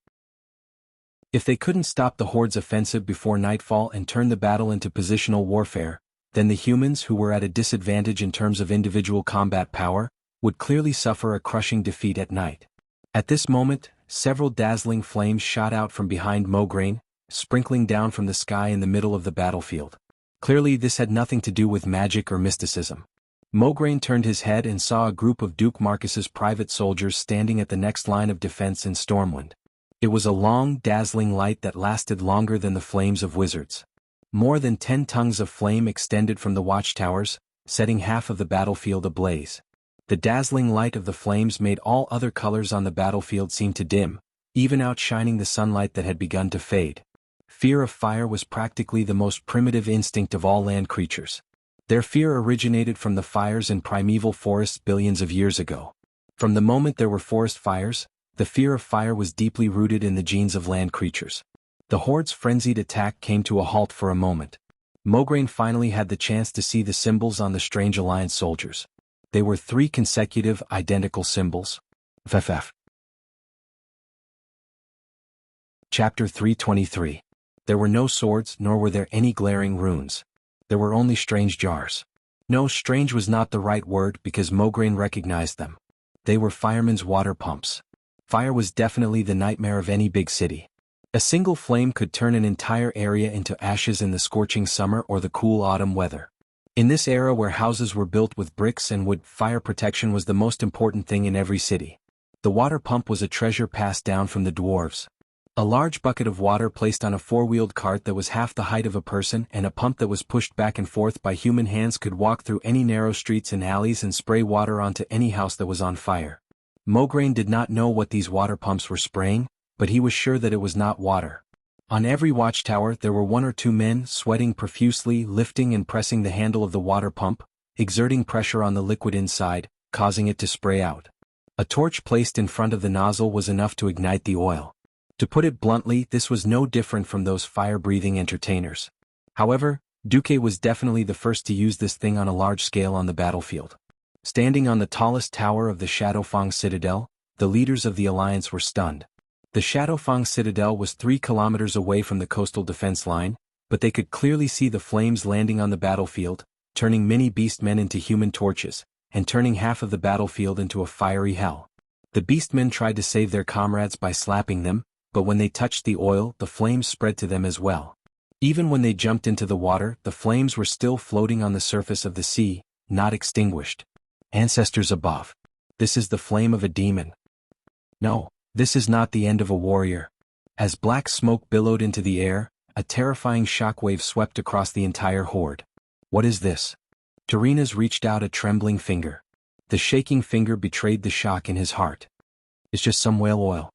If they couldn't stop the horde's offensive before nightfall and turn the battle into positional warfare, then the humans who were at a disadvantage in terms of individual combat power, would clearly suffer a crushing defeat at night. At this moment, several dazzling flames shot out from behind Mograine, sprinkling down from the sky in the middle of the battlefield. Clearly this had nothing to do with magic or mysticism. Mograine turned his head and saw a group of Duke Marcus's private soldiers standing at the next line of defense in Stormwind. It was a long, dazzling light that lasted longer than the flames of wizards. More than 10 tongues of flame extended from the watchtowers, setting half of the battlefield ablaze. The dazzling light of the flames made all other colors on the battlefield seem to dim, even outshining the sunlight that had begun to fade. Fear of fire was practically the most primitive instinct of all land creatures. Their fear originated from the fires in primeval forests billions of years ago. From the moment there were forest fires, the fear of fire was deeply rooted in the genes of land creatures. The horde's frenzied attack came to a halt for a moment. Mograine finally had the chance to see the symbols on the strange Alliance soldiers. They were 3 consecutive, identical symbols. FFF. Chapter 323. There were no swords, nor were there any glaring runes. There were only strange jars. No, strange was not the right word because Mograine recognized them. They were firemen's water pumps. Fire was definitely the nightmare of any big city. A single flame could turn an entire area into ashes in the scorching summer or the cool autumn weather. In this era where houses were built with bricks and wood, fire protection was the most important thing in every city. The water pump was a treasure passed down from the dwarves. A large bucket of water placed on a four-wheeled cart that was half the height of a person and a pump that was pushed back and forth by human hands could walk through any narrow streets and alleys and spray water onto any house that was on fire. Mograine did not know what these water pumps were spraying, but he was sure that it was not water. On every watchtower there were one or two men sweating profusely, lifting and pressing the handle of the water pump, exerting pressure on the liquid inside, causing it to spray out. A torch placed in front of the nozzle was enough to ignite the oil. To put it bluntly, this was no different from those fire-breathing entertainers. However, Duque was definitely the first to use this thing on a large scale on the battlefield. Standing on the tallest tower of the Shadowfang Citadel, the leaders of the Alliance were stunned. The Shadowfang Citadel was 3 kilometers away from the coastal defense line, but they could clearly see the flames landing on the battlefield, turning many beastmen into human torches, and turning half of the battlefield into a fiery hell. The beastmen tried to save their comrades by slapping them, but when they touched the oil, the flames spread to them as well. Even when they jumped into the water, the flames were still floating on the surface of the sea, not extinguished. Ancestors above. This is the flame of a demon. No, this is not the end of a warrior. As black smoke billowed into the air, a terrifying shockwave swept across the entire horde. What is this? Tyrrhena's reached out a trembling finger. The shaking finger betrayed the shock in his heart. It's just some whale oil.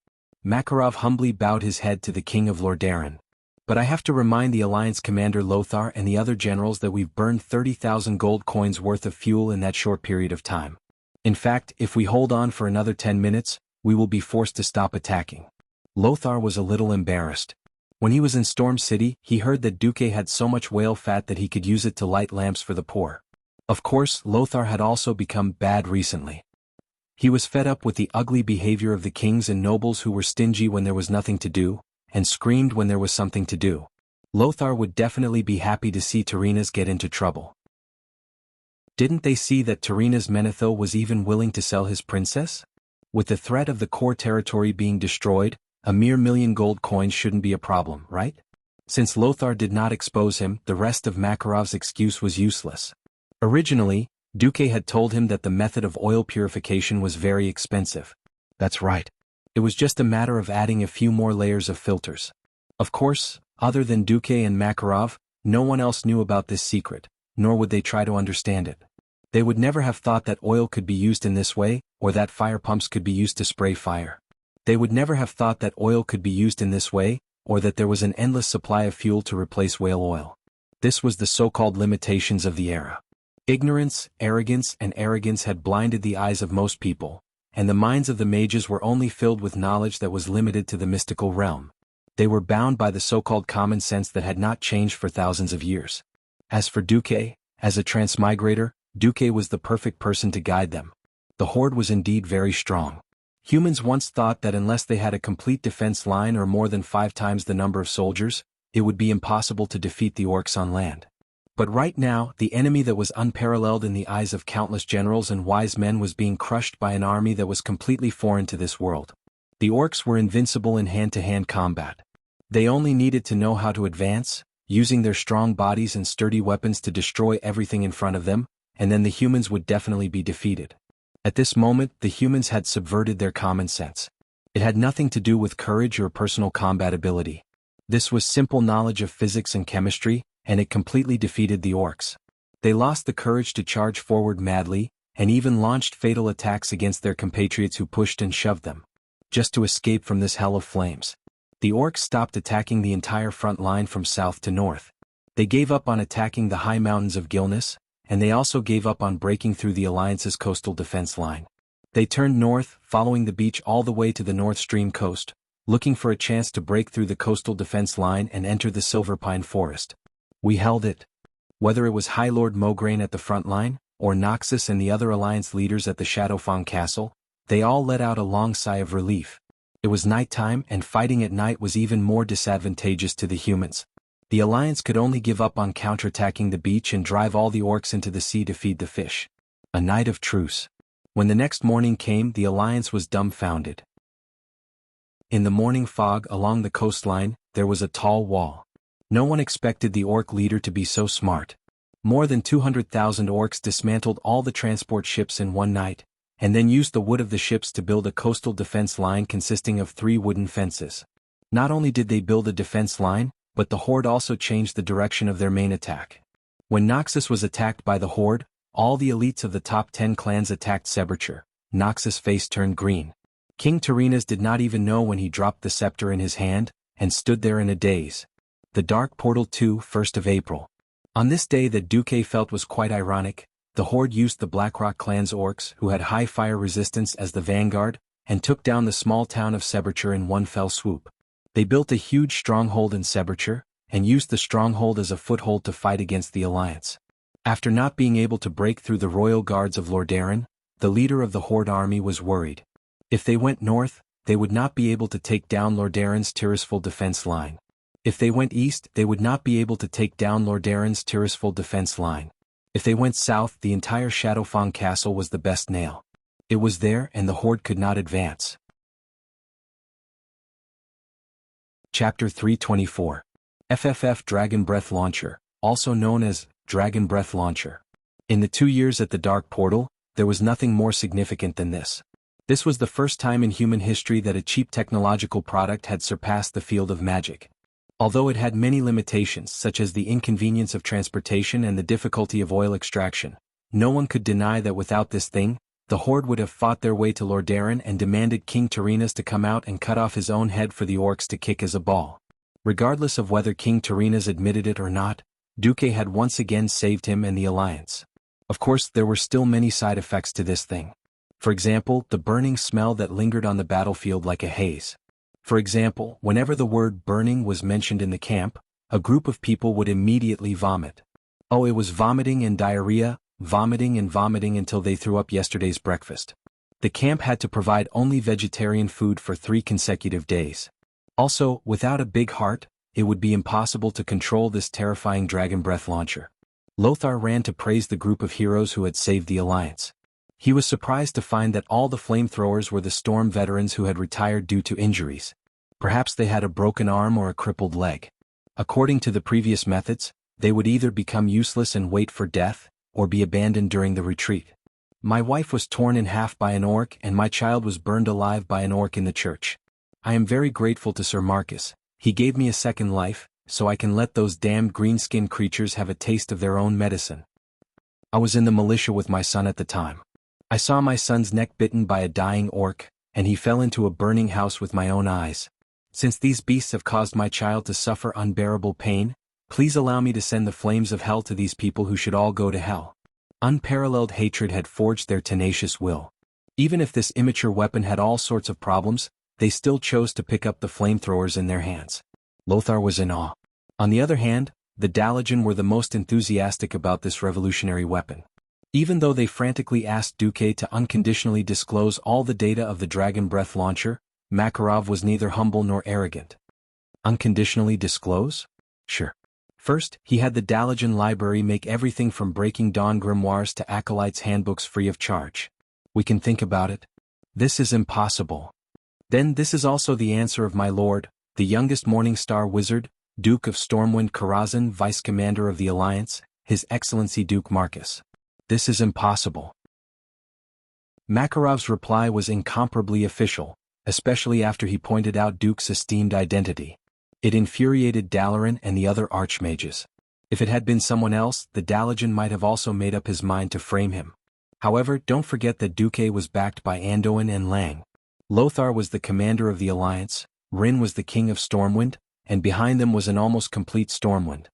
Makarov humbly bowed his head to the king of Lordaeron. But I have to remind the Alliance commander Lothar and the other generals that we've burned 30,000 gold coins worth of fuel in that short period of time. In fact, if we hold on for another 10 minutes, we will be forced to stop attacking. Lothar was a little embarrassed. When he was in Storm City, he heard that Duque had so much whale fat that he could use it to light lamps for the poor. Of course, Lothar had also become bad recently. He was fed up with the ugly behavior of the kings and nobles who were stingy when there was nothing to do, and screamed when there was something to do. Lothar would definitely be happy to see Tyrrhena's get into trouble. Didn't they see that Tyrrhena's Menethil was even willing to sell his princess? With the threat of the core territory being destroyed, a mere 1,000,000 gold coins shouldn't be a problem, right? Since Lothar did not expose him, the rest of Makarov's excuse was useless. Originally, Duque had told him that the method of oil purification was very expensive. That's right. It was just a matter of adding a few more layers of filters. Of course, other than Duque and Makarov, no one else knew about this secret, nor would they try to understand it. They would never have thought that oil could be used in this way, or that fire pumps could be used to spray fire. They would never have thought that oil could be used in this way, or that there was an endless supply of fuel to replace whale oil. This was the so-called limitations of the era. Ignorance, arrogance had blinded the eyes of most people, and the minds of the mages were only filled with knowledge that was limited to the mystical realm. They were bound by the so-called common sense that had not changed for thousands of years. As for Duque, as a transmigrator, Duque was the perfect person to guide them. The horde was indeed very strong. Humans once thought that unless they had a complete defense line or more than 5 times the number of soldiers, it would be impossible to defeat the orcs on land. But right now, the enemy that was unparalleled in the eyes of countless generals and wise men was being crushed by an army that was completely foreign to this world. The orcs were invincible in hand-to-hand combat. They only needed to know how to advance, using their strong bodies and sturdy weapons to destroy everything in front of them, and then the humans would definitely be defeated. At this moment, the humans had subverted their common sense. It had nothing to do with courage or personal combat ability. This was simple knowledge of physics and chemistry, and it completely defeated the orcs. They lost the courage to charge forward madly, and even launched fatal attacks against their compatriots who pushed and shoved them, just to escape from this hell of flames. The orcs stopped attacking the entire front line from south to north. They gave up on attacking the high mountains of Gilnis, and they also gave up on breaking through the Alliance's coastal defense line. They turned north, following the beach all the way to the North Stream coast, looking for a chance to break through the coastal defense line and enter the Silver Pine Forest. We held it. Whether it was High Lord Mograine at the front line, or Noxus and the other Alliance leaders at the Shadowfang Castle, they all let out a long sigh of relief. It was nighttime, and fighting at night was even more disadvantageous to the humans. The Alliance could only give up on counterattacking the beach and drive all the orcs into the sea to feed the fish. A night of truce. When the next morning came, the Alliance was dumbfounded. In the morning fog along the coastline, there was a tall wall. No one expected the orc leader to be so smart. More than 200,000 orcs dismantled all the transport ships in one night, and then used the wood of the ships to build a coastal defense line consisting of 3 wooden fences. Not only did they build a defense line, but the Horde also changed the direction of their main attack. When Noxus was attacked by the Horde, all the elites of the top 10 clans attacked Seberture. Noxus' face turned green. King Terenas did not even know when he dropped the scepter in his hand, and stood there in a daze. The Dark Portal 2, 1st of April. On this day that Duque felt was quite ironic, the Horde used the Blackrock clan's orcs who had high fire resistance as the vanguard, and took down the small town of Seberture in one fell swoop. They built a huge stronghold in Seberture, and used the stronghold as a foothold to fight against the Alliance. After not being able to break through the royal guards of Lordaeron, the leader of the Horde army was worried. If they went north, they would not be able to take down Lordaeron's Tirisful defense line. If they went east, they would not be able to take down Lordaeron's Tirisful defense line. If they went south, the entire Shadowfang castle was the best nail. It was there and the Horde could not advance. Chapter 324. FFF Dragon Breath Launcher, also known as Dragon Breath Launcher. In the 2 years at the Dark Portal, there was nothing more significant than this. This was the first time in human history that a cheap technological product had surpassed the field of magic. Although it had many limitations such as the inconvenience of transportation and the difficulty of oil extraction, no one could deny that without this thing, the Horde would have fought their way to Lordaeron and demanded King Terenas to come out and cut off his own head for the orcs to kick as a ball. Regardless of whether King Terenas admitted it or not, Duque had once again saved him and the Alliance. Of course, there were still many side effects to this thing. For example, the burning smell that lingered on the battlefield like a haze. For example, whenever the word burning was mentioned in the camp, a group of people would immediately vomit. Oh, it was vomiting and diarrhea, vomiting and vomiting until they threw up yesterday's breakfast. The camp had to provide only vegetarian food for 3 consecutive days. Also, without a big heart, it would be impossible to control this terrifying dragon breath launcher. Lothar ran to praise the group of heroes who had saved the Alliance. He was surprised to find that all the flamethrowers were the Storm veterans who had retired due to injuries. Perhaps they had a broken arm or a crippled leg. According to the previous methods, they would either become useless and wait for death, or be abandoned during the retreat. My wife was torn in half by an orc and my child was burned alive by an orc in the church. I am very grateful to Sir Marcus. He gave me a second life, so I can let those damned green-skinned creatures have a taste of their own medicine. I was in the militia with my son at the time. I saw my son's neck bitten by a dying orc, and he fell into a burning house with my own eyes. Since these beasts have caused my child to suffer unbearable pain, please allow me to send the flames of hell to these people who should all go to hell. Unparalleled hatred had forged their tenacious will. Even if this immature weapon had all sorts of problems, they still chose to pick up the flamethrowers in their hands. Lothar was in awe. On the other hand, the Dalajan were the most enthusiastic about this revolutionary weapon. Even though they frantically asked Duque to unconditionally disclose all the data of the Dragon Breath Launcher, Makarov was neither humble nor arrogant. Unconditionally disclose? Sure. First, he had the Dalajan library make everything from Breaking Dawn grimoires to Acolytes' handbooks free of charge. We can think about it. This is impossible. Then this is also the answer of my lord, the youngest Morning Star Wizard, Duke of Stormwind Karazhan, Vice Commander of the Alliance, His Excellency Duke Marcus. This is impossible. Makarov's reply was incomparably official, especially after he pointed out Duke's esteemed identity. It infuriated Dalaran and the other archmages. If it had been someone else, the Dalajan might have also made up his mind to frame him. However, don't forget that Duque was backed by Anduin and Lang. Lothar was the commander of the Alliance, Rin was the king of Stormwind, and behind them was an almost complete Stormwind.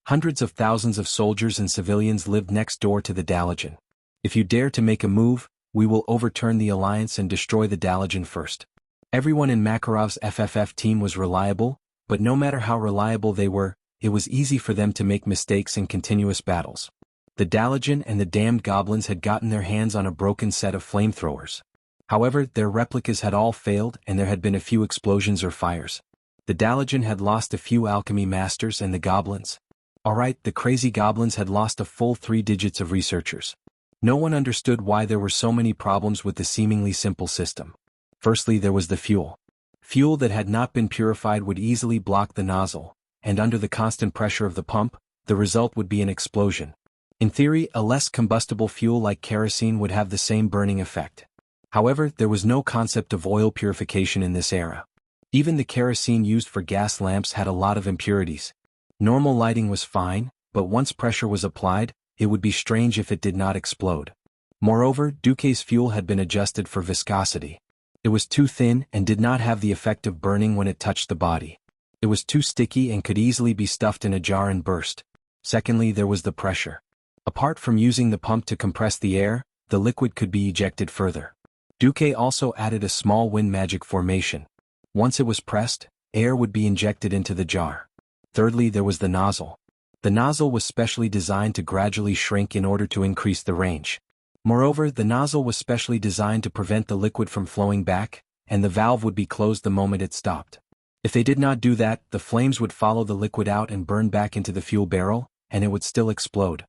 Hundreds of thousands of soldiers and civilians lived next door to the Dalajan. If you dare to make a move, we will overturn the Alliance and destroy the Dalajan first. Everyone in Makarov's FFF team was reliable, but no matter how reliable they were, it was easy for them to make mistakes in continuous battles. The Dalajan and the damned goblins had gotten their hands on a broken set of flamethrowers. However, their replicas had all failed and there had been a few explosions or fires. The Dalajan had lost a few alchemy masters and the goblins. Alright, the crazy goblins had lost a full 3 digits of researchers. No one understood why there were so many problems with the seemingly simple system. Firstly, there was the fuel. Fuel that had not been purified would easily block the nozzle, and under the constant pressure of the pump, the result would be an explosion. In theory, a less combustible fuel like kerosene would have the same burning effect. However, there was no concept of oil purification in this era. Even the kerosene used for gas lamps had a lot of impurities. Normal lighting was fine, but once pressure was applied, it would be strange if it did not explode. Moreover, Duque's fuel had been adjusted for viscosity. It was too thin and did not have the effect of burning when it touched the body. It was too sticky and could easily be stuffed in a jar and burst. Secondly, there was the pressure. Apart from using the pump to compress the air, the liquid could be ejected further. Duque also added a small wind magic formation. Once it was pressed, air would be injected into the jar. Thirdly, there was the nozzle. The nozzle was specially designed to gradually shrink in order to increase the range. Moreover, the nozzle was specially designed to prevent the liquid from flowing back, and the valve would be closed the moment it stopped. If they did not do that, the flames would follow the liquid out and burn back into the fuel barrel, and it would still explode.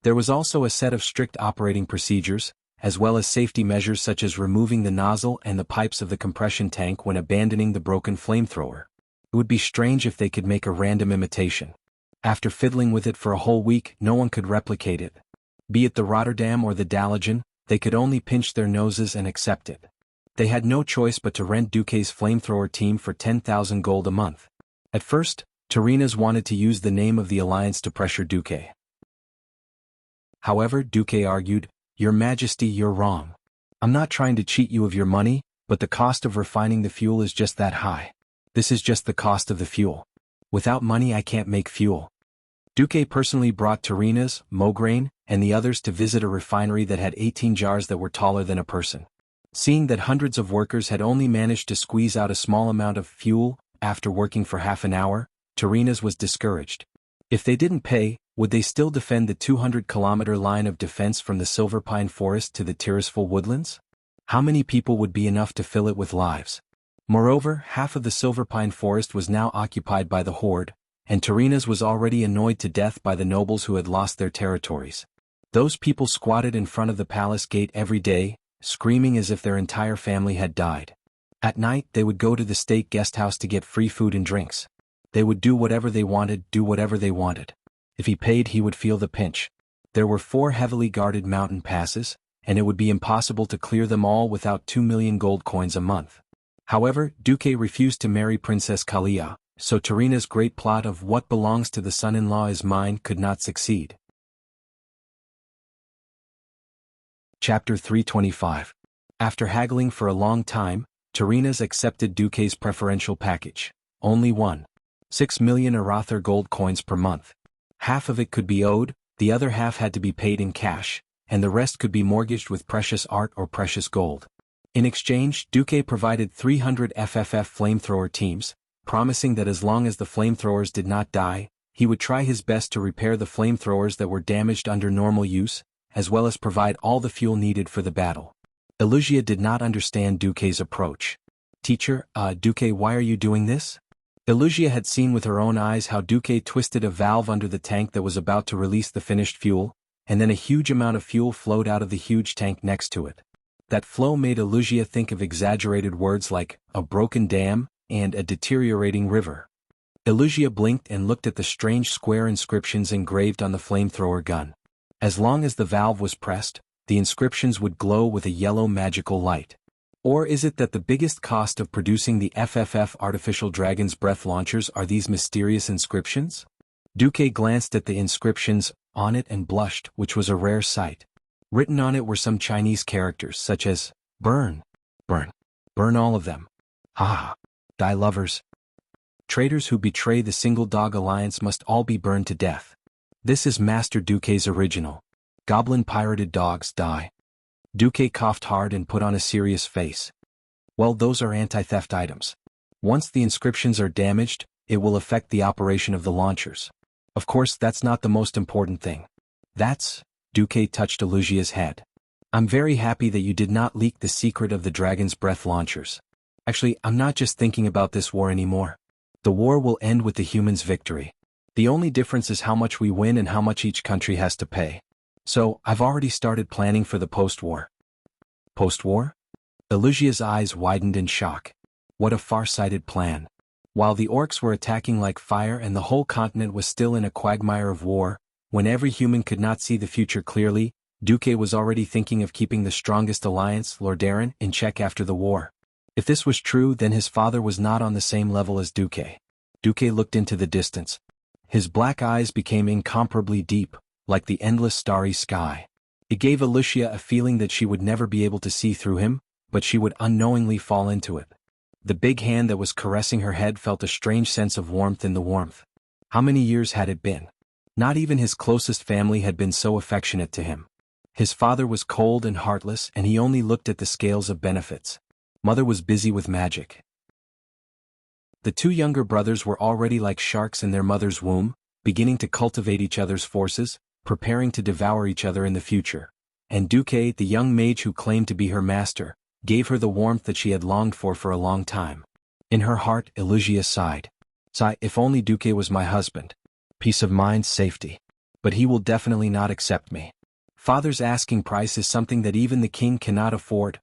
There was also a set of strict operating procedures, as well as safety measures such as removing the nozzle and the pipes of the compression tank when abandoning the broken flamethrower. It would be strange if they could make a random imitation. After fiddling with it for a whole week, no one could replicate it. Be it the Rotterdam or the Daligen, they could only pinch their noses and accept it. They had no choice but to rent Duque's flamethrower team for 10,000 gold a month. At first, Torinas wanted to use the name of the alliance to pressure Duque. However, Duque argued, "Your Majesty, you're wrong. I'm not trying to cheat you of your money, but the cost of refining the fuel is just that high. This is just the cost of the fuel. Without money I can't make fuel." Duque personally brought Torinas, Mograine, and the others to visit a refinery that had 18 jars that were taller than a person. Seeing that hundreds of workers had only managed to squeeze out a small amount of fuel after working for half an hour, Torinas was discouraged. If they didn't pay, would they still defend the 200-kilometer line of defense from the Silver Pine Forest to the Tirisful Woodlands? How many people would be enough to fill it with lives? Moreover, half of the Silver Pine Forest was now occupied by the Horde, and Torinas was already annoyed to death by the nobles who had lost their territories. Those people squatted in front of the palace gate every day, screaming as if their entire family had died. At night they would go to the state guest house to get free food and drinks. They would do whatever they wanted, do whatever they wanted. If he paid, he would feel the pinch. There were 4 heavily guarded mountain passes, and it would be impossible to clear them all without 2 million gold coins a month. However, Duque refused to marry Princess Kalia, so Torina's great plot of what belongs to the son-in-law is mine could not succeed. Chapter 325. After haggling for a long time, Torinas accepted Duque's preferential package. Only 6 million Arathar gold coins per month. Half of it could be owed, the other half had to be paid in cash, and the rest could be mortgaged with precious art or precious gold. In exchange, Duque provided 300 FFF flamethrower teams, promising that as long as the flamethrowers did not die, he would try his best to repair the flamethrowers that were damaged under normal use, as well as provide all the fuel needed for the battle. Elugia did not understand Duque's approach. "Teacher, Duque, why are you doing this?" Elugia had seen with her own eyes how Duque twisted a valve under the tank that was about to release the finished fuel, and then a huge amount of fuel flowed out of the huge tank next to it. That flow made Elugia think of exaggerated words like a broken dam and a deteriorating river. Elugia blinked and looked at the strange square inscriptions engraved on the flamethrower gun. As long as the valve was pressed, the inscriptions would glow with a yellow magical light. Or is it that the biggest cost of producing the FFF artificial dragon's breath launchers are these mysterious inscriptions? Duque glanced at the inscriptions on it and blushed, which was a rare sight. Written on it were some Chinese characters such as, "Burn, burn, burn all of them. Ah, die lovers. Traitors who betray the Single Dog Alliance must all be burned to death. This is Master Duque's original. Goblin pirated dogs die." Duque coughed hard and put on a serious face. "Well, those are anti-theft items. Once the inscriptions are damaged, it will affect the operation of the launchers. Of course, that's not the most important thing. That's..." Duque touched Elugia's head. "I'm very happy that you did not leak the secret of the dragon's breath launchers. Actually, I'm not just thinking about this war anymore. The war will end with the humans' victory. The only difference is how much we win and how much each country has to pay. So, I've already started planning for the post-war." "Post-war?" Elugia's eyes widened in shock. What a far-sighted plan. While the orcs were attacking like fire and the whole continent was still in a quagmire of war, When every human could not see the future clearly, Duque was already thinking of keeping the strongest alliance, Lordaeron, in check after the war. If this was true, then his father was not on the same level as Duque. Duque looked into the distance. His black eyes became incomparably deep, like the endless starry sky. It gave Alicia a feeling that she would never be able to see through him, but she would unknowingly fall into it. The big hand that was caressing her head felt a strange sense of warmth in the warmth. How many years had it been? Not even his closest family had been so affectionate to him. His father was cold and heartless, and he only looked at the scales of benefits. Mother was busy with magic. The two younger brothers were already like sharks in their mother's womb, beginning to cultivate each other's forces, preparing to devour each other in the future. And Duque, the young mage who claimed to be her master, gave her the warmth that she had longed for a long time. In her heart, Alicia sighed. Sigh, if only Duque was my husband. Peace of mind, safety. But he will definitely not accept me. Father's asking price is something that even the king cannot afford.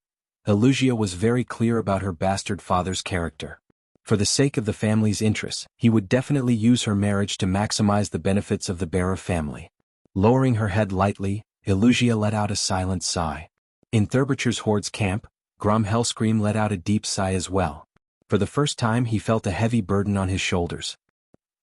Alicia was very clear about her bastard father's character. For the sake of the family's interests, he would definitely use her marriage to maximize the benefits of the bearer family. Lowering her head lightly, Alicia let out a silent sigh. In Thurbercher's horde's camp, Grom Hellscream let out a deep sigh as well. For the first time he felt a heavy burden on his shoulders.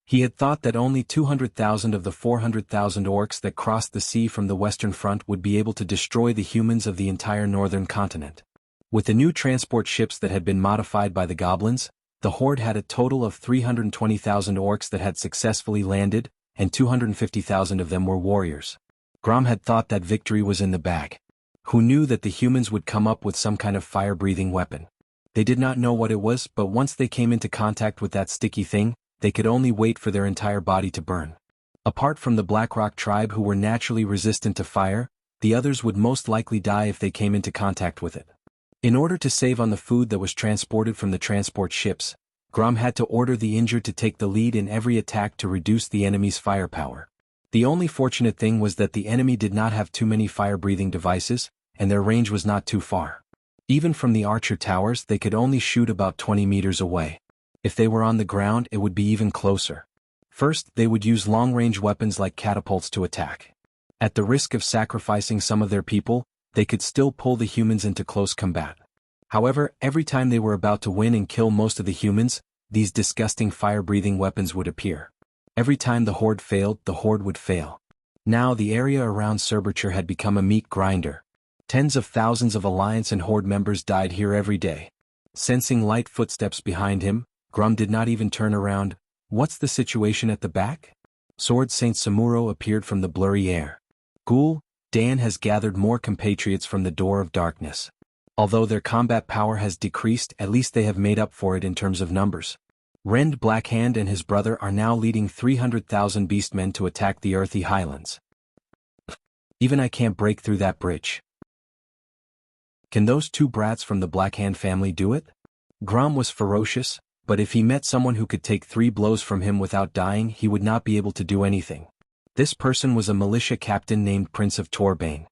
He had thought that only 200,000 of the 400,000 orcs that crossed the sea from the Western Front would be able to destroy the humans of the entire northern continent. With the new transport ships that had been modified by the goblins, the horde had a total of 320,000 orcs that had successfully landed, and 250,000 of them were warriors. Grom had thought that victory was in the bag. Who knew that the humans would come up with some kind of fire-breathing weapon? They did not know what it was, but once they came into contact with that sticky thing, they could only wait for their entire body to burn. Apart from the Blackrock tribe who were naturally resistant to fire, the others would most likely die if they came into contact with it. In order to save on the food that was transported from the transport ships, Grom had to order the injured to take the lead in every attack to reduce the enemy's firepower. The only fortunate thing was that the enemy did not have too many fire-breathing devices, and their range was not too far. Even from the archer towers they could only shoot about 20 meters away. If they were on the ground it would be even closer. First, they would use long-range weapons like catapults to attack. At the risk of sacrificing some of their people, they could still pull the humans into close combat. However, every time they were about to win and kill most of the humans, these disgusting fire-breathing weapons would appear. Every time the horde failed, the horde would fail. Now the area around Thurbercher had become a meat grinder. Tens of thousands of Alliance and Horde members died here every day. Sensing light footsteps behind him, Grom did not even turn around. What's the situation at the back? Sword Saint Samuro appeared from the blurry air. Ghoul, Dan has gathered more compatriots from the Door of Darkness. Although their combat power has decreased, at least they have made up for it in terms of numbers. Rend Blackhand and his brother are now leading 300,000 beastmen to attack the Earthy Highlands. Even I can't break through that bridge. Can those two brats from the Blackhand family do it? Grom was ferocious, but if he met someone who could take 3 blows from him without dying, he would not be able to do anything. This person was a militia captain named Prince of Torbane.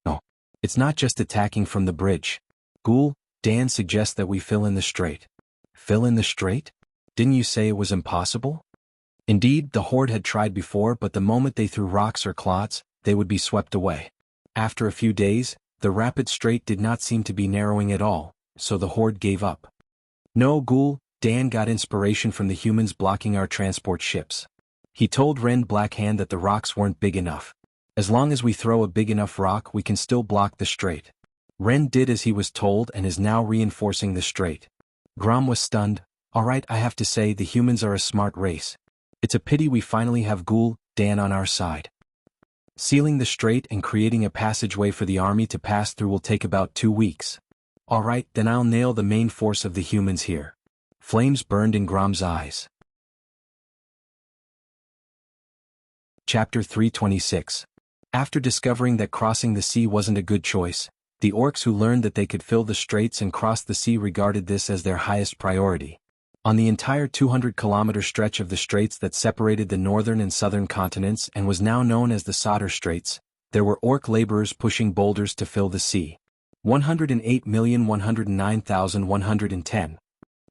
No, it's not just attacking from the bridge. Ghoul, Dan suggests that we fill in the strait. Fill in the strait? Didn't you say it was impossible? Indeed, the horde had tried before, but the moment they threw rocks or clods, they would be swept away. After a few days, the rapid strait did not seem to be narrowing at all, so the horde gave up. No, Ghoul, Dan got inspiration from the humans blocking our transport ships. He told Rend Blackhand that the rocks weren't big enough. As long as we throw a big enough rock, we can still block the strait. Rend did as he was told and is now reinforcing the strait. Grom was stunned. Alright, I have to say the humans are a smart race. It's a pity we finally have Ghoul, Dan on our side. Sealing the strait and creating a passageway for the army to pass through will take about 2 weeks. Alright, then I'll nail the main force of the humans here. Flames burned in Grom's eyes. Chapter 326. After discovering that crossing the sea wasn't a good choice, the orcs who learned that they could fill the straits and cross the sea regarded this as their highest priority. On the entire 200-kilometer stretch of the straits that separated the northern and southern continents and was now known as the Solder Straits, there were orc laborers pushing boulders to fill the sea. 108,109,110.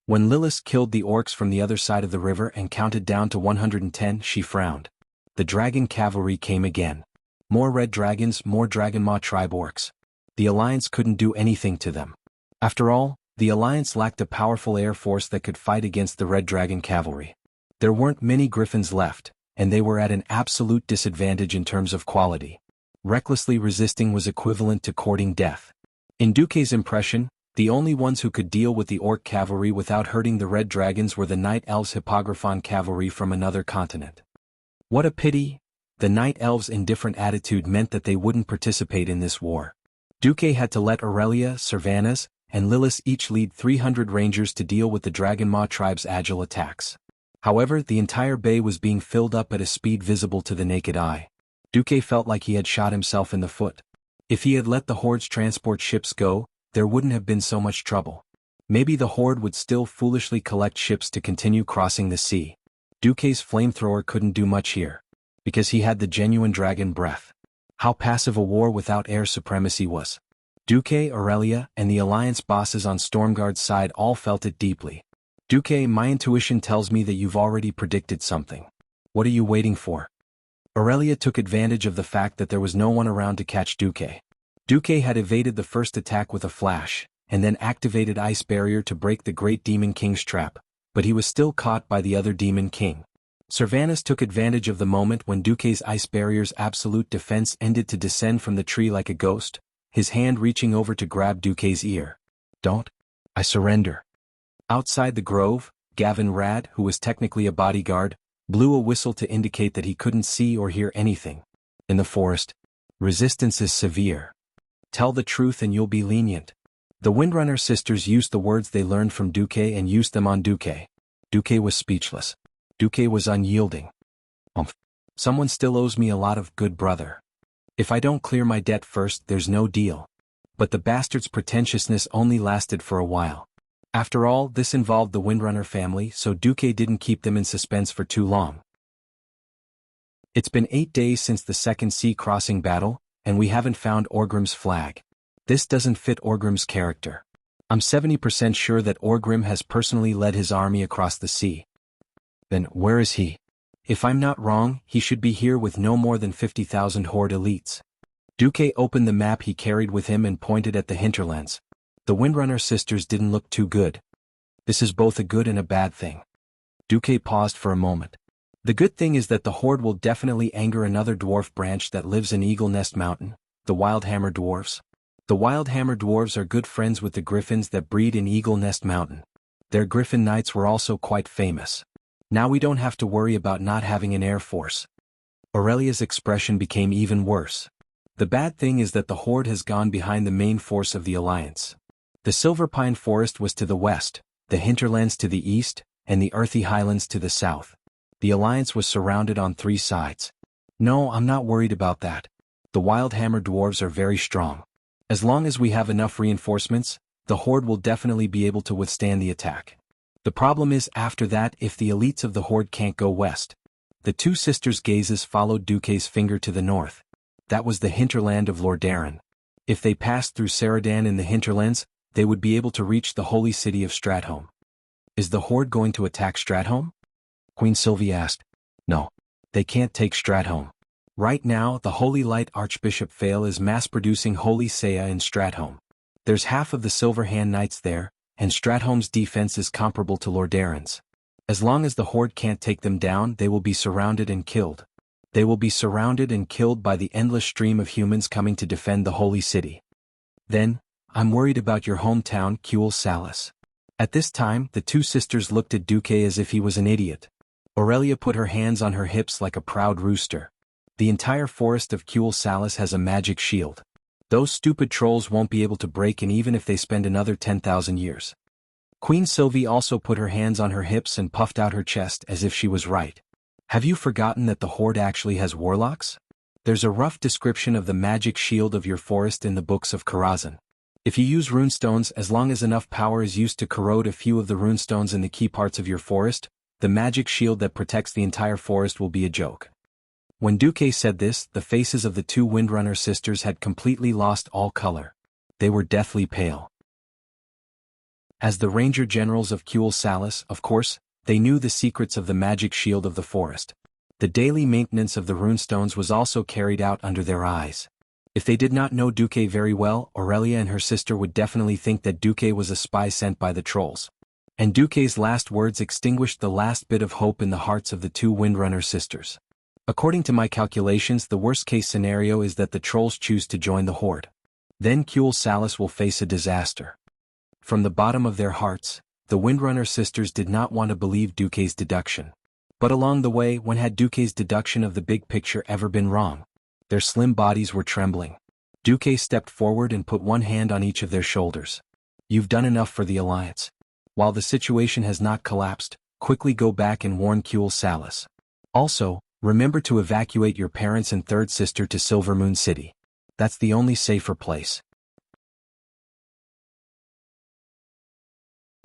When Lilith killed the orcs from the other side of the river and counted down to 110, she frowned. The dragon cavalry came again. More red dragons, more Dragonmaw tribe orcs. The Alliance couldn't do anything to them. After all, the Alliance lacked a powerful air force that could fight against the red dragon cavalry. There weren't many griffins left, and they were at an absolute disadvantage in terms of quality. Recklessly resisting was equivalent to courting death. In Duque's impression, the only ones who could deal with the orc cavalry without hurting the red dragons were the night elves Hippogryphon cavalry from another continent. What a pity! The night elves' indifferent attitude meant that they wouldn't participate in this war. Duque had to let Aurelia, Servanas, and Lilith each lead 300 rangers to deal with the Dragonmaw tribe's agile attacks. However, the entire bay was being filled up at a speed visible to the naked eye. Duque felt like he had shot himself in the foot. If he had let the Horde's transport ships go, there wouldn't have been so much trouble. Maybe the Horde would still foolishly collect ships to continue crossing the sea. Duque's flamethrower couldn't do much here, because he had the genuine dragon breath. How passive a war without air supremacy was. Duque, Aurelia, and the Alliance bosses on Stormguard's side all felt it deeply. Duque, my intuition tells me that you've already predicted something. What are you waiting for? Aurelia took advantage of the fact that there was no one around to catch Duque. Duque had evaded the first attack with a flash, and then activated Ice Barrier to break the Great Demon King's trap, but he was still caught by the other Demon King. Servanas took advantage of the moment when Duque's Ice Barrier's absolute defense ended to descend from the tree like a ghost, his hand reaching over to grab Duque's ear. Don't. I surrender. Outside the grove, Gavin Rad, who was technically a bodyguard, blew a whistle to indicate that he couldn't see or hear anything. In the forest, resistance is severe. Tell the truth and you'll be lenient. The Windrunner sisters used the words they learned from Duque and used them on Duque. Duque was speechless. Duque was unyielding. Someone still owes me a lot of good brother. If I don't clear my debt first, there's no deal. But the bastard's pretentiousness only lasted for a while. After all, this involved the Windrunner family, so Duque didn't keep them in suspense for too long. It's been 8 days since the second sea crossing battle, and we haven't found Orgrim's flag. This doesn't fit Orgrim's character. I'm 70% sure that Orgrim has personally led his army across the sea. Then, where is he? If I'm not wrong, he should be here with no more than 50,000 Horde elites. Duque opened the map he carried with him and pointed at the hinterlands. The Windrunner sisters didn't look too good. This is both a good and a bad thing. Duque paused for a moment. The good thing is that the Horde will definitely anger another dwarf branch that lives in Eagle Nest Mountain, the Wildhammer Dwarves. The Wildhammer Dwarves are good friends with the Griffins that breed in Eagle Nest Mountain. Their Griffin Knights were also quite famous. Now we don't have to worry about not having an air force. Aurelia's expression became even worse. The bad thing is that the Horde has gone behind the main force of the Alliance. The Silverpine Forest was to the west, the hinterlands to the east, and the earthy highlands to the south. The Alliance was surrounded on 3 sides. No, I'm not worried about that. The Wildhammer Dwarves are very strong. As long as we have enough reinforcements, the Horde will definitely be able to withstand the attack. The problem is after that if the elites of the Horde can't go west. The two sisters' gazes followed Duque's finger to the north. That was the hinterland of Lordaeron. If they passed through Saradan in the hinterlands, they would be able to reach the holy city of Stratholme. Is the Horde going to attack Stratholme? Queen Sylvie asked. No. They can't take Stratholme. Right now, the Holy Light Archbishop Fail is mass-producing Holy Saya in Stratholme. There's half of the Silverhand Knights there, and Stratholme's defense is comparable to Lordaeron's. As long as the Horde can't take them down, they will be surrounded and killed. They will be surrounded and killed by the endless stream of humans coming to defend the holy city. Then, I'm worried about your hometown, Kuel Salis. At this time, the two sisters looked at Duque as if he was an idiot. Aurelia put her hands on her hips like a proud rooster. The entire forest of Kuel Salis has a magic shield. Those stupid trolls won't be able to break in even if they spend another 10,000 years. Queen Sylvie also put her hands on her hips and puffed out her chest as if she was right. Have you forgotten that the Horde actually has warlocks? There's a rough description of the magic shield of your forest in the books of Karazhan. If you use runestones, as long as enough power is used to corrode a few of the runestones in the key parts of your forest, the magic shield that protects the entire forest will be a joke. When Duque said this, the faces of the two Windrunner sisters had completely lost all color. They were deathly pale. As the ranger generals of Kuel Salis, of course, they knew the secrets of the magic shield of the forest. The daily maintenance of the runestones was also carried out under their eyes. If they did not know Duque very well, Aurelia and her sister would definitely think that Duque was a spy sent by the trolls. And Duque's last words extinguished the last bit of hope in the hearts of the two Windrunner sisters. According to my calculations, the worst-case scenario is that the trolls choose to join the horde. Then Kuel Salis will face a disaster. From the bottom of their hearts, the Windrunner sisters did not want to believe Duque's deduction. But along the way, when had Duque's deduction of the big picture ever been wrong? Their slim bodies were trembling. Duque stepped forward and put one hand on each of their shoulders. You've done enough for the Alliance. While the situation has not collapsed, quickly go back and warn Kuel Salis. Also, remember to evacuate your parents and third sister to Silvermoon City. That's the only safer place.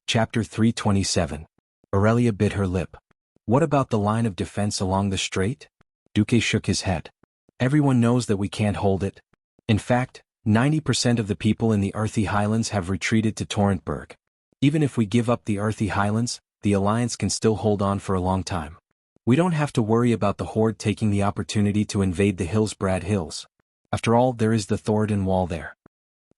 Chapter 327. Aurelia bit her lip. What about the line of defense along the strait? Duque shook his head. Everyone knows that we can't hold it. In fact, 90% of the people in the Earthy Highlands have retreated to Torrentburg. Even if we give up the Earthy Highlands, the Alliance can still hold on for a long time. We don't have to worry about the Horde taking the opportunity to invade the Hillsbrad Hills. After all, there is the Thoradin Wall there.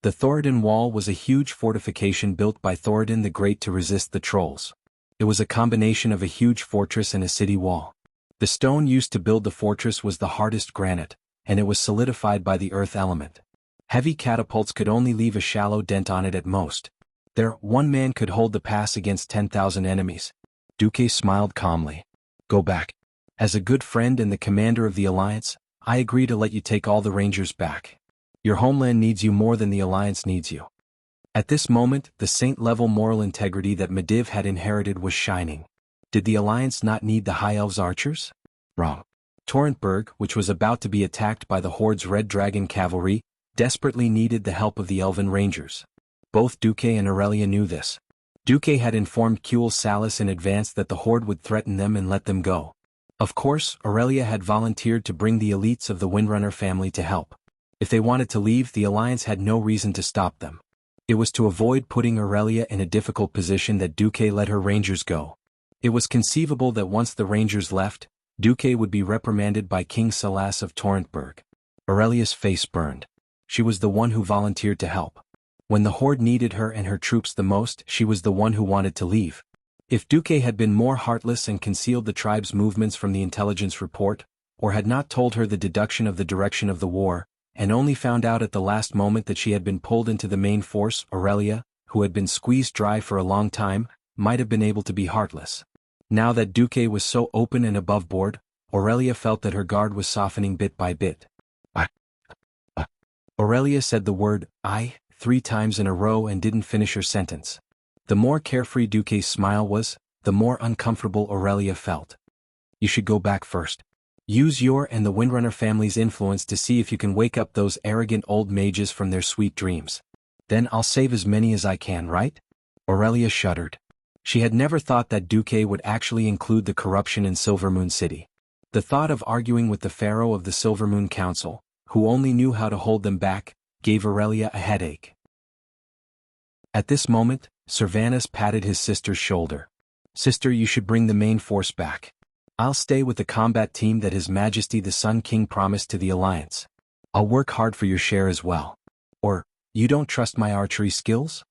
The Thoradin Wall was a huge fortification built by Thoradin the Great to resist the trolls. It was a combination of a huge fortress and a city wall. The stone used to build the fortress was the hardest granite, and it was solidified by the earth element. Heavy catapults could only leave a shallow dent on it at most. There, one man could hold the pass against 10,000 enemies. Duque smiled calmly. Go back. As a good friend and the commander of the Alliance, I agree to let you take all the Rangers back. Your homeland needs you more than the Alliance needs you. At this moment, the saint-level moral integrity that Medivh had inherited was shining. Did the Alliance not need the High Elves archers? Wrong. Torrentburg, which was about to be attacked by the Horde's Red Dragon cavalry, desperately needed the help of the Elven Rangers. Both Duque and Aurelia knew this. Duque had informed Kuel Salis in advance that the Horde would threaten them and let them go. Of course, Aurelia had volunteered to bring the elites of the Windrunner family to help. If they wanted to leave, the Alliance had no reason to stop them. It was to avoid putting Aurelia in a difficult position that Duque let her Rangers go. It was conceivable that once the Rangers left, Duque would be reprimanded by King Salas of Torrentburg. Aurelia's face burned. She was the one who volunteered to help. When the Horde needed her and her troops the most, she was the one who wanted to leave. If Duque had been more heartless and concealed the tribe's movements from the intelligence report, or had not told her the deduction of the direction of the war, and only found out at the last moment that she had been pulled into the main force, Aurelia, who had been squeezed dry for a long time, might have been able to be heartless. Now that Duque was so open and above board, Aurelia felt that her guard was softening bit by bit. Aurelia said the word, I, 3 times in a row and didn't finish her sentence. The more carefree Duque's smile was, the more uncomfortable Aurelia felt. You should go back first. Use your and the Windrunner family's influence to see if you can wake up those arrogant old mages from their sweet dreams. Then I'll save as many as I can, right? Aurelia shuddered. She had never thought that Duque would actually include the corruption in Silvermoon City. The thought of arguing with the pharaoh of the Silvermoon Council, who only knew how to hold them back, gave Aurelia a headache. At this moment, Servanus patted his sister's shoulder. Sister, you should bring the main force back. I'll stay with the combat team that His Majesty the Sun King promised to the Alliance. I'll work hard for your share as well. Or, you don't trust my archery skills?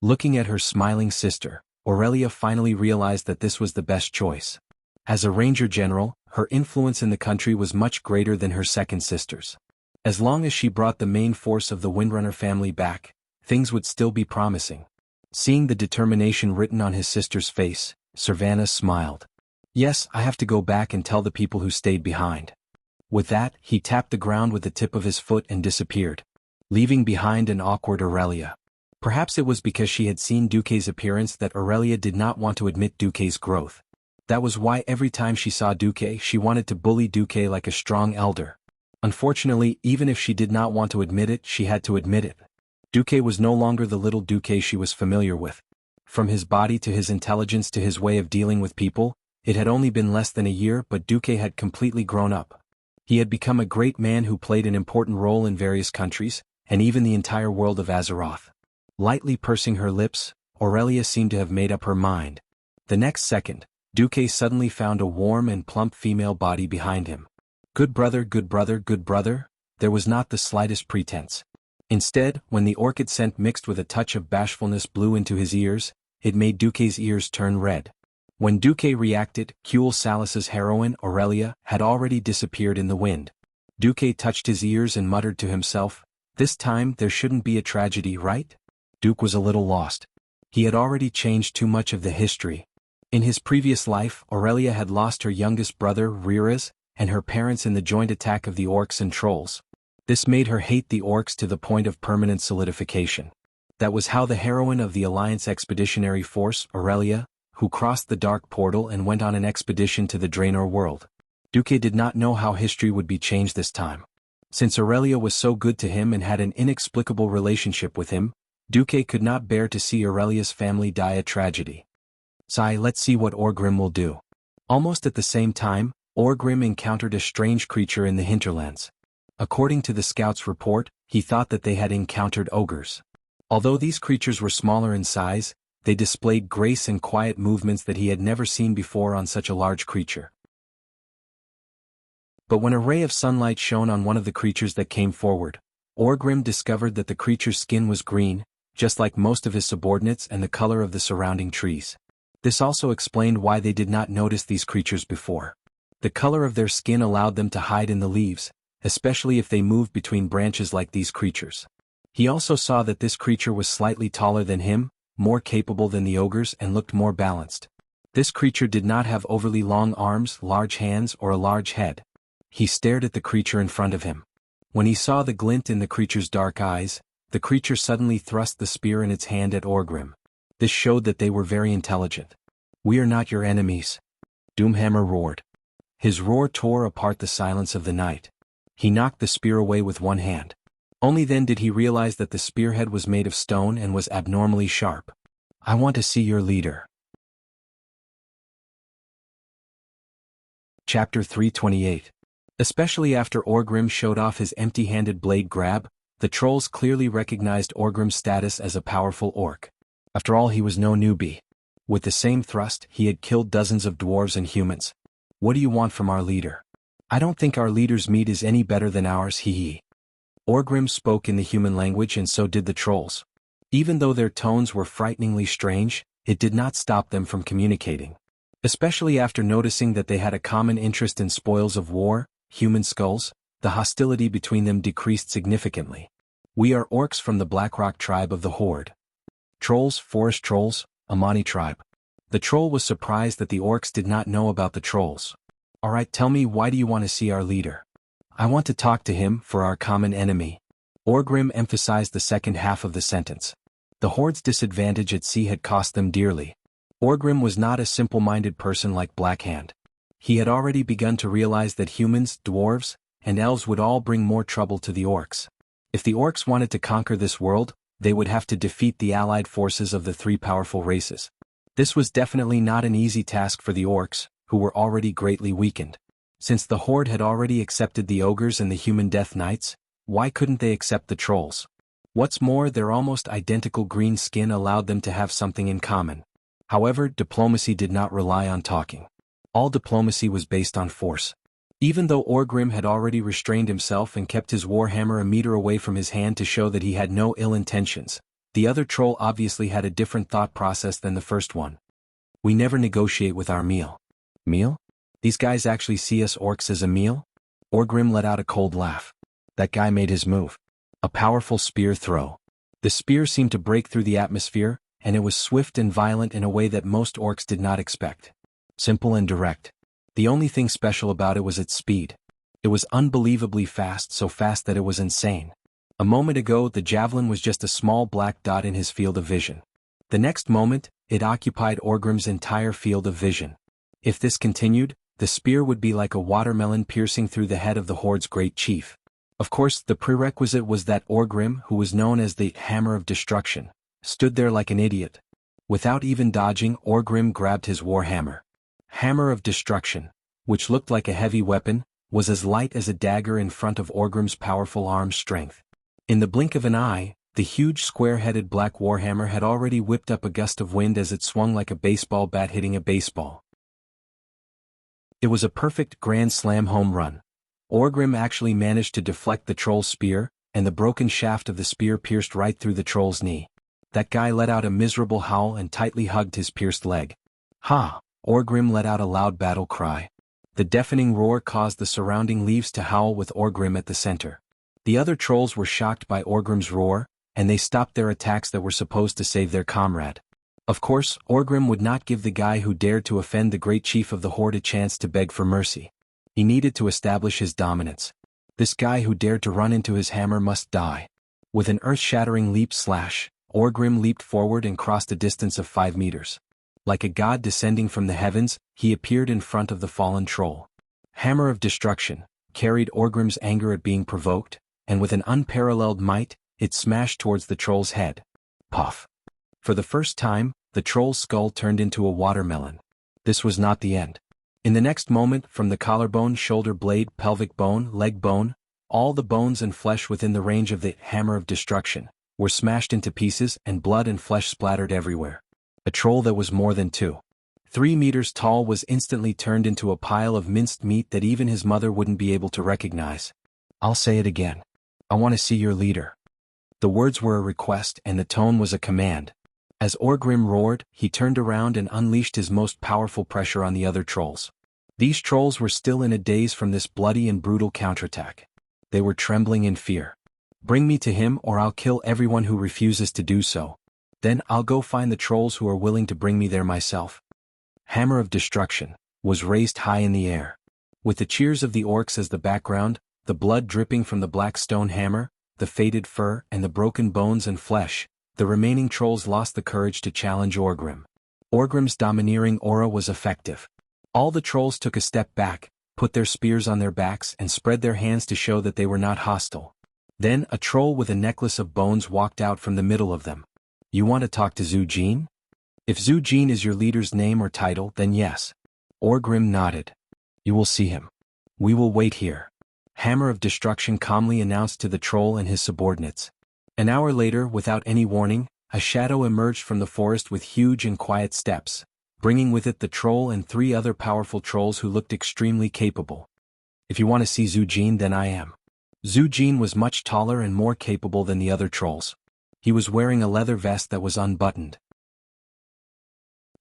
Looking at her smiling sister, Aurelia finally realized that this was the best choice. As a ranger general, her influence in the country was much greater than her second sister's. As long as she brought the main force of the Windrunner family back, things would still be promising. Seeing the determination written on his sister's face, Servanus smiled. Yes, I have to go back and tell the people who stayed behind. With that, he tapped the ground with the tip of his foot and disappeared, leaving behind an awkward Aurelia. Perhaps it was because she had seen Duque's appearance that Aurelia did not want to admit Duque's growth. That was why every time she saw Duque, she wanted to bully Duque like a strong elder. Unfortunately, even if she did not want to admit it, she had to admit it. Duque was no longer the little Duque she was familiar with. From his body to his intelligence to his way of dealing with people, it had only been less than a year, but Duque had completely grown up. He had become a great man who played an important role in various countries, and even the entire world of Azeroth. Lightly pursing her lips, Aurelia seemed to have made up her mind. The next second, Duque suddenly found a warm and plump female body behind him. Good brother, good brother, good brother? There was not the slightest pretense. Instead, when the orchid scent mixed with a touch of bashfulness blew into his ears, it made Duque's ears turn red. When Duque reacted, Cule Salus's heroine, Aurelia, had already disappeared in the wind. Duque touched his ears and muttered to himself, "This time there shouldn't be a tragedy, right?" Duque was a little lost. He had already changed too much of the history. In his previous life, Aurelia had lost her youngest brother, Riras, and her parents in the joint attack of the orcs and trolls. This made her hate the orcs to the point of permanent solidification. That was how the heroine of the Alliance Expeditionary Force, Aurelia, who crossed the Dark Portal and went on an expedition to the Draenor world. Duque did not know how history would be changed this time. Since Aurelia was so good to him and had an inexplicable relationship with him, Duque could not bear to see Aurelia's family die a tragedy. "Sigh, let's see what Orgrim will do." Almost at the same time, Orgrim encountered a strange creature in the hinterlands. According to the scout's report, he thought that they had encountered ogres. Although these creatures were smaller in size, they displayed grace and quiet movements that he had never seen before on such a large creature. But when a ray of sunlight shone on one of the creatures that came forward, Orgrim discovered that the creature's skin was green, just like most of his subordinates and the color of the surrounding trees. This also explained why they did not notice these creatures before. The color of their skin allowed them to hide in the leaves, especially if they moved between branches like these creatures. He also saw that this creature was slightly taller than him, more capable than the ogres, and looked more balanced. This creature did not have overly long arms, large hands, or a large head. He stared at the creature in front of him. When he saw the glint in the creature's dark eyes, the creature suddenly thrust the spear in its hand at Orgrim. This showed that they were very intelligent. "We are not your enemies," Doomhammer roared. His roar tore apart the silence of the night. He knocked the spear away with one hand. Only then did he realize that the spearhead was made of stone and was abnormally sharp. "I want to see your leader." Chapter 328. Especially after Orgrim showed off his empty-handed blade grab, the trolls clearly recognized Orgrim's status as a powerful orc. After all, he was no newbie. With the same thrust, he had killed dozens of dwarves and humans. "What do you want from our leader?" "I don't think our leader's meat is any better than ours, hee." Orgrim spoke in the human language and so did the trolls. Even though their tones were frighteningly strange, it did not stop them from communicating. Especially after noticing that they had a common interest in spoils of war, human skulls, the hostility between them decreased significantly. "We are orcs from the Blackrock tribe of the Horde." "Trolls, forest trolls, Amani tribe." The troll was surprised that the orcs did not know about the trolls. "Alright, tell me, why do you want to see our leader?" "I want to talk to him, for our common enemy." Orgrim emphasized the second half of the sentence. The Horde's disadvantage at sea had cost them dearly. Orgrim was not a simple-minded person like Blackhand. He had already begun to realize that humans, dwarves, and elves would all bring more trouble to the orcs. If the orcs wanted to conquer this world, they would have to defeat the allied forces of the three powerful races. This was definitely not an easy task for the orcs, who were already greatly weakened. Since the Horde had already accepted the ogres and the human death knights, why couldn't they accept the trolls? What's more, their almost identical green skin allowed them to have something in common. However, diplomacy did not rely on talking. All diplomacy was based on force. Even though Orgrim had already restrained himself and kept his warhammer a meter away from his hand to show that he had no ill intentions, the other troll obviously had a different thought process than the first one. "We never negotiate with our meal." "Meal? These guys actually see us orcs as a meal?" Orgrim let out a cold laugh. That guy made his move. A powerful spear throw. The spear seemed to break through the atmosphere, and it was swift and violent in a way that most orcs did not expect. Simple and direct. The only thing special about it was its speed. It was unbelievably fast, so fast that it was insane. A moment ago, the javelin was just a small black dot in his field of vision. The next moment, it occupied Orgrim's entire field of vision. If this continued, the spear would be like a watermelon piercing through the head of the Horde's great chief. Of course, the prerequisite was that Orgrim, who was known as the Hammer of Destruction, stood there like an idiot. Without even dodging, Orgrim grabbed his warhammer. Hammer of Destruction, which looked like a heavy weapon, was as light as a dagger in front of Orgrim's powerful arm strength. In the blink of an eye, the huge square-headed black warhammer had already whipped up a gust of wind as it swung like a baseball bat hitting a baseball. It was a perfect grand slam home run. Orgrim actually managed to deflect the troll's spear, and the broken shaft of the spear pierced right through the troll's knee. That guy let out a miserable howl and tightly hugged his pierced leg. Ha! Orgrim let out a loud battle cry. The deafening roar caused the surrounding leaves to howl with Orgrim at the center. The other trolls were shocked by Orgrim's roar, and they stopped their attacks that were supposed to save their comrade. Of course, Orgrim would not give the guy who dared to offend the great chief of the horde a chance to beg for mercy. He needed to establish his dominance. This guy who dared to run into his hammer must die. With an earth-shattering leap slash, Orgrim leaped forward and crossed a distance of 5 meters. Like a god descending from the heavens, he appeared in front of the fallen troll. Hammer of Destruction carried Orgrim's anger at being provoked, and with an unparalleled might, it smashed towards the troll's head. Puff! For the first time, the troll's skull turned into a watermelon. This was not the end. In the next moment, from the collarbone, shoulder blade, pelvic bone, leg bone, all the bones and flesh within the range of the Hammer of Destruction were smashed into pieces and blood and flesh splattered everywhere. A troll that was more than 2-3 meters tall was instantly turned into a pile of minced meat that even his mother wouldn't be able to recognize. I'll say it again. I want to see your leader. The words were a request and the tone was a command. As Orgrim roared, he turned around and unleashed his most powerful pressure on the other trolls. These trolls were still in a daze from this bloody and brutal counterattack. They were trembling in fear. Bring me to him or I'll kill everyone who refuses to do so. Then I'll go find the trolls who are willing to bring me there myself. Hammer of Destruction was raised high in the air. With the cheers of the orcs as the background, the blood dripping from the black stone hammer, the faded fur and the broken bones and flesh, the remaining trolls lost the courage to challenge Orgrim. Orgrim's domineering aura was effective. All the trolls took a step back, put their spears on their backs and spread their hands to show that they were not hostile. Then a troll with a necklace of bones walked out from the middle of them. You want to talk to Zujin? If Zujin is your leader's name or title, then yes. Orgrim nodded. You will see him. We will wait here. Hammer of Destruction calmly announced to the troll and his subordinates. An hour later, without any warning, a shadow emerged from the forest with huge and quiet steps, bringing with it the troll and 3 other powerful trolls who looked extremely capable. If you want to see Zujin, then I am. Zujin was much taller and more capable than the other trolls. He was wearing a leather vest that was unbuttoned.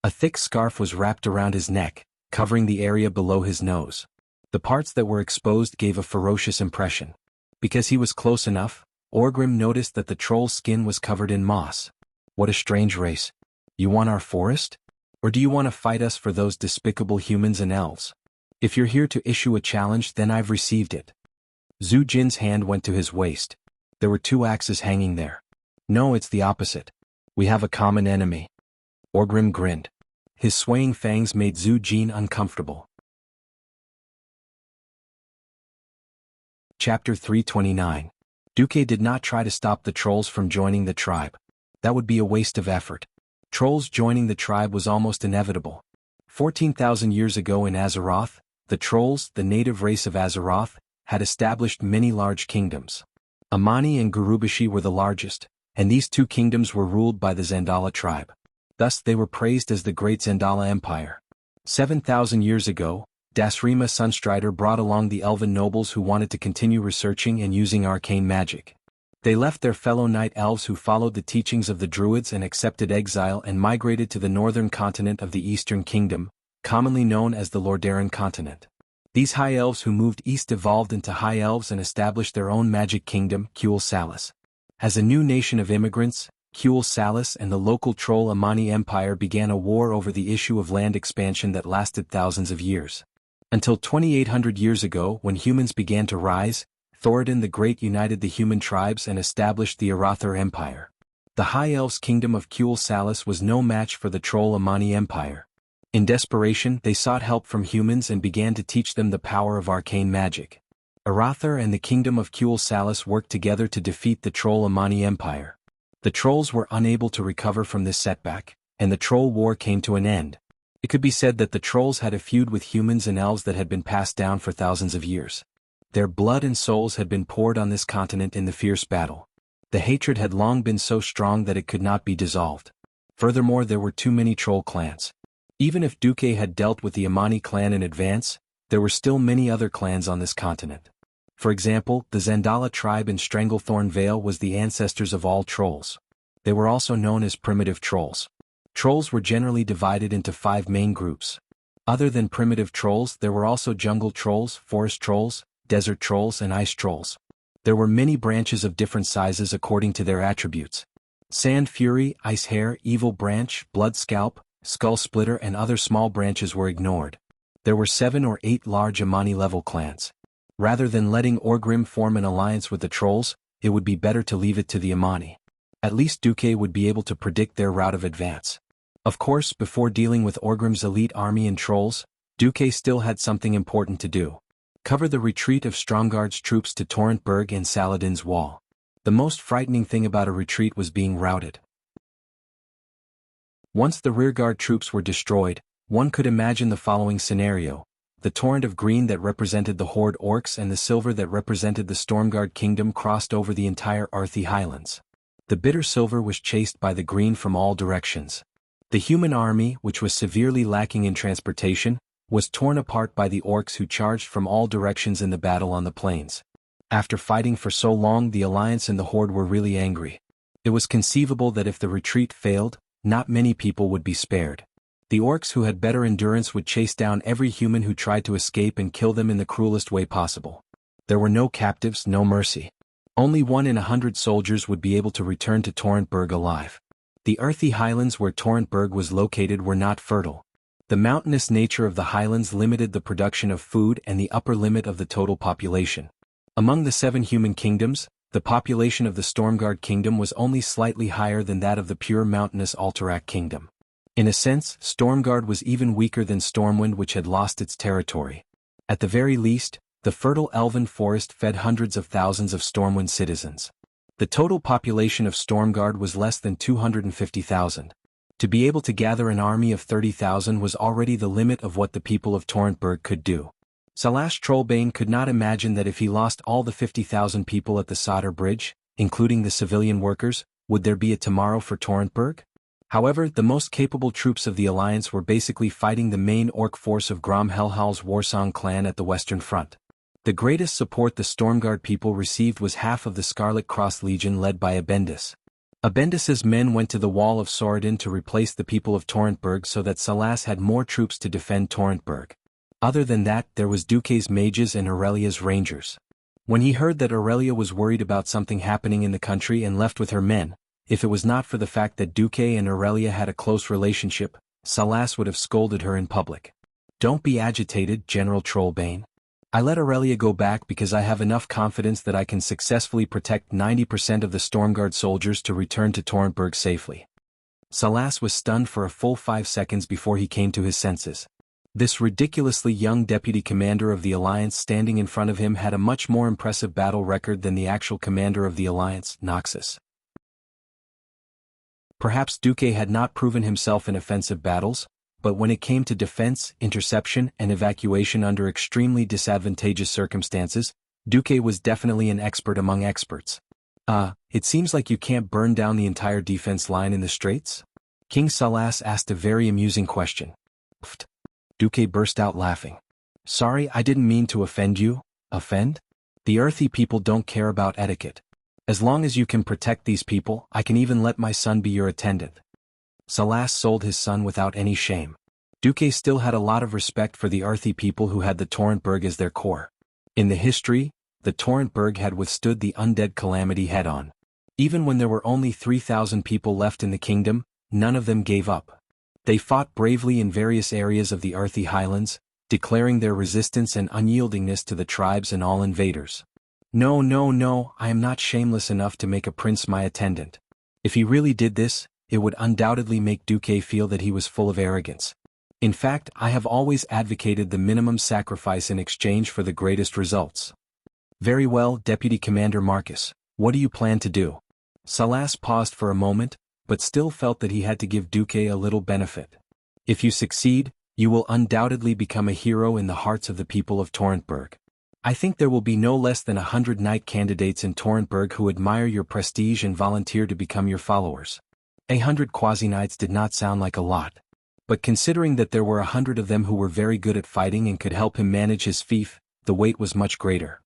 A thick scarf was wrapped around his neck, covering the area below his nose. The parts that were exposed gave a ferocious impression. Because he was close enough, Orgrim noticed that the troll's skin was covered in moss. What a strange race. You want our forest? Or do you want to fight us for those despicable humans and elves? If you're here to issue a challenge, then I've received it. Zujin's hand went to his waist. There were 2 axes hanging there. No, it's the opposite. We have a common enemy. Orgrim grinned. His swaying fangs made Zujin uncomfortable. Chapter 329. Duque did not try to stop the trolls from joining the tribe. That would be a waste of effort. Trolls joining the tribe was almost inevitable. 14,000 years ago in Azeroth, the trolls, the native race of Azeroth, had established many large kingdoms. Amani and Gurubashi were the largest, and these 2 kingdoms were ruled by the Zandala tribe. Thus they were praised as the Great Zandala Empire. 7,000 years ago, Dasrima Sunstrider brought along the elven nobles who wanted to continue researching and using arcane magic. They left their fellow night elves who followed the teachings of the druids and accepted exile and migrated to the northern continent of the Eastern Kingdom, commonly known as the Lordaeron continent. These high elves who moved east evolved into high elves and established their own magic kingdom, Kuel Salis. As a new nation of immigrants, Kuel Salis and the local troll Amani Empire began a war over the issue of land expansion that lasted thousands of years. Until 2,800 years ago, when humans began to rise, Thoradin the Great united the human tribes and established the Arathur Empire. The High Elves' kingdom of Kuel Salis was no match for the troll Amani Empire. In desperation, they sought help from humans and began to teach them the power of arcane magic. Arathur and the kingdom of Kuel Salis worked together to defeat the troll Amani Empire. The trolls were unable to recover from this setback, and the troll war came to an end. It could be said that the trolls had a feud with humans and elves that had been passed down for thousands of years. Their blood and souls had been poured on this continent in the fierce battle. The hatred had long been so strong that it could not be dissolved. Furthermore, there were too many troll clans. Even if Duque had dealt with the Amani clan in advance, there were still many other clans on this continent. For example, the Zandala tribe in Stranglethorn Vale was the ancestors of all trolls. They were also known as primitive trolls. Trolls were generally divided into 5 main groups. Other than primitive trolls, there were also jungle trolls, forest trolls, desert trolls, and ice trolls. There were many branches of different sizes according to their attributes. Sand Fury, Ice Hare, Evil Branch, Blood Scalp, Skull Splitter, and other small branches were ignored. There were 7 or 8 large Amani-level clans. Rather than letting Orgrim form an alliance with the trolls, it would be better to leave it to the Amani. At least Duque would be able to predict their route of advance. Of course, before dealing with Orgrim's elite army and trolls, Duque still had something important to do. Cover the retreat of Stromgard's troops to Torrentberg and Saladin's Wall. The most frightening thing about a retreat was being routed. Once the rearguard troops were destroyed, one could imagine the following scenario. The torrent of green that represented the Horde orcs and the silver that represented the Stormguard kingdom crossed over the entire Arthi Highlands. The bitter silver was chased by the green from all directions. The human army, which was severely lacking in transportation, was torn apart by the orcs who charged from all directions in the battle on the plains. After fighting for so long, the Alliance and the Horde were really angry. It was conceivable that if the retreat failed, not many people would be spared. The orcs who had better endurance would chase down every human who tried to escape and kill them in the cruelest way possible. There were no captives, no mercy. Only 1 in 100 soldiers would be able to return to Torrentberg alive. The earthy highlands where Torrentberg was located were not fertile. The mountainous nature of the highlands limited the production of food and the upper limit of the total population. Among the 7 human kingdoms, the population of the Stormguard kingdom was only slightly higher than that of the pure mountainous Alterac kingdom. In a sense, Stormguard was even weaker than Stormwind, which had lost its territory. At the very least, the fertile elven forest fed hundreds of thousands of Stormwind citizens. The total population of Stormguard was less than 250,000. To be able to gather an army of 30,000 was already the limit of what the people of Torrentberg could do. Salash Trollbane could not imagine that if he lost all the 50,000 people at the Sodder Bridge, including the civilian workers, would there be a tomorrow for Torrentberg? However, the most capable troops of the Alliance were basically fighting the main orc force of Grom Hellhall's Warsong clan at the Western Front. The greatest support the Stormguard people received was half of the Scarlet Cross Legion led by Abendis. Abendis's men went to the Wall of Soradin to replace the people of Torrentberg so that Salas had more troops to defend Torrentberg. Other than that, there was Duque's mages and Aurelia's rangers. When he heard that Aurelia was worried about something happening in the country and left with her men, if it was not for the fact that Duque and Aurelia had a close relationship, Salas would have scolded her in public. Don't be agitated, General Trollbane. I let Aurelia go back because I have enough confidence that I can successfully protect 90% of the Stormguard soldiers to return to Torrentberg safely. Salas was stunned for a full 5 seconds before he came to his senses. This ridiculously young deputy commander of the Alliance standing in front of him had a much more impressive battle record than the actual commander of the Alliance, Noxus. Perhaps Duque had not proven himself in offensive battles, but when it came to defense, interception, and evacuation under extremely disadvantageous circumstances, Duque was definitely an expert among experts. It seems like you can't burn down the entire defense line in the Straits? King Salas asked a very amusing question. Pfft. Duque burst out laughing. Sorry, I didn't mean to offend you. Offend? The earthy people don't care about etiquette. As long as you can protect these people, I can even let my son be your attendant. Salas sold his son without any shame. Duque still had a lot of respect for the earthy people who had the Torrentberg as their core. In the history, the Torrentberg had withstood the undead calamity head-on. Even when there were only 3,000 people left in the kingdom, none of them gave up. They fought bravely in various areas of the earthy highlands, declaring their resistance and unyieldingness to the tribes and all invaders. No, I am not shameless enough to make a prince my attendant. If he really did this, it would undoubtedly make Duque feel that he was full of arrogance. In fact, I have always advocated the minimum sacrifice in exchange for the greatest results. Very well, Deputy Commander Marcus, what do you plan to do? Salas paused for a moment, but still felt that he had to give Duque a little benefit. If you succeed, you will undoubtedly become a hero in the hearts of the people of Torrentberg. I think there will be no less than 100 knight candidates in Torrentberg who admire your prestige and volunteer to become your followers. 100 quasi-knights did not sound like a lot. But considering that there were 100 of them who were very good at fighting and could help him manage his fief, the weight was much greater.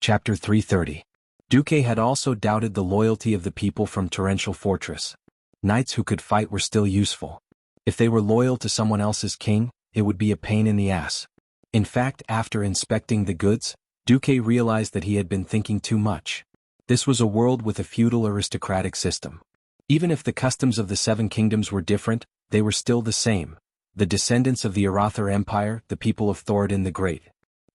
Chapter 330. Duque had also doubted the loyalty of the people from Torrential Fortress. Knights who could fight were still useful. If they were loyal to someone else's king, it would be a pain in the ass. In fact, after inspecting the goods, Duque realized that he had been thinking too much. This was a world with a feudal aristocratic system. Even if the customs of the Seven Kingdoms were different, they were still the same. The descendants of the Arathar Empire, the people of Thoradin the Great.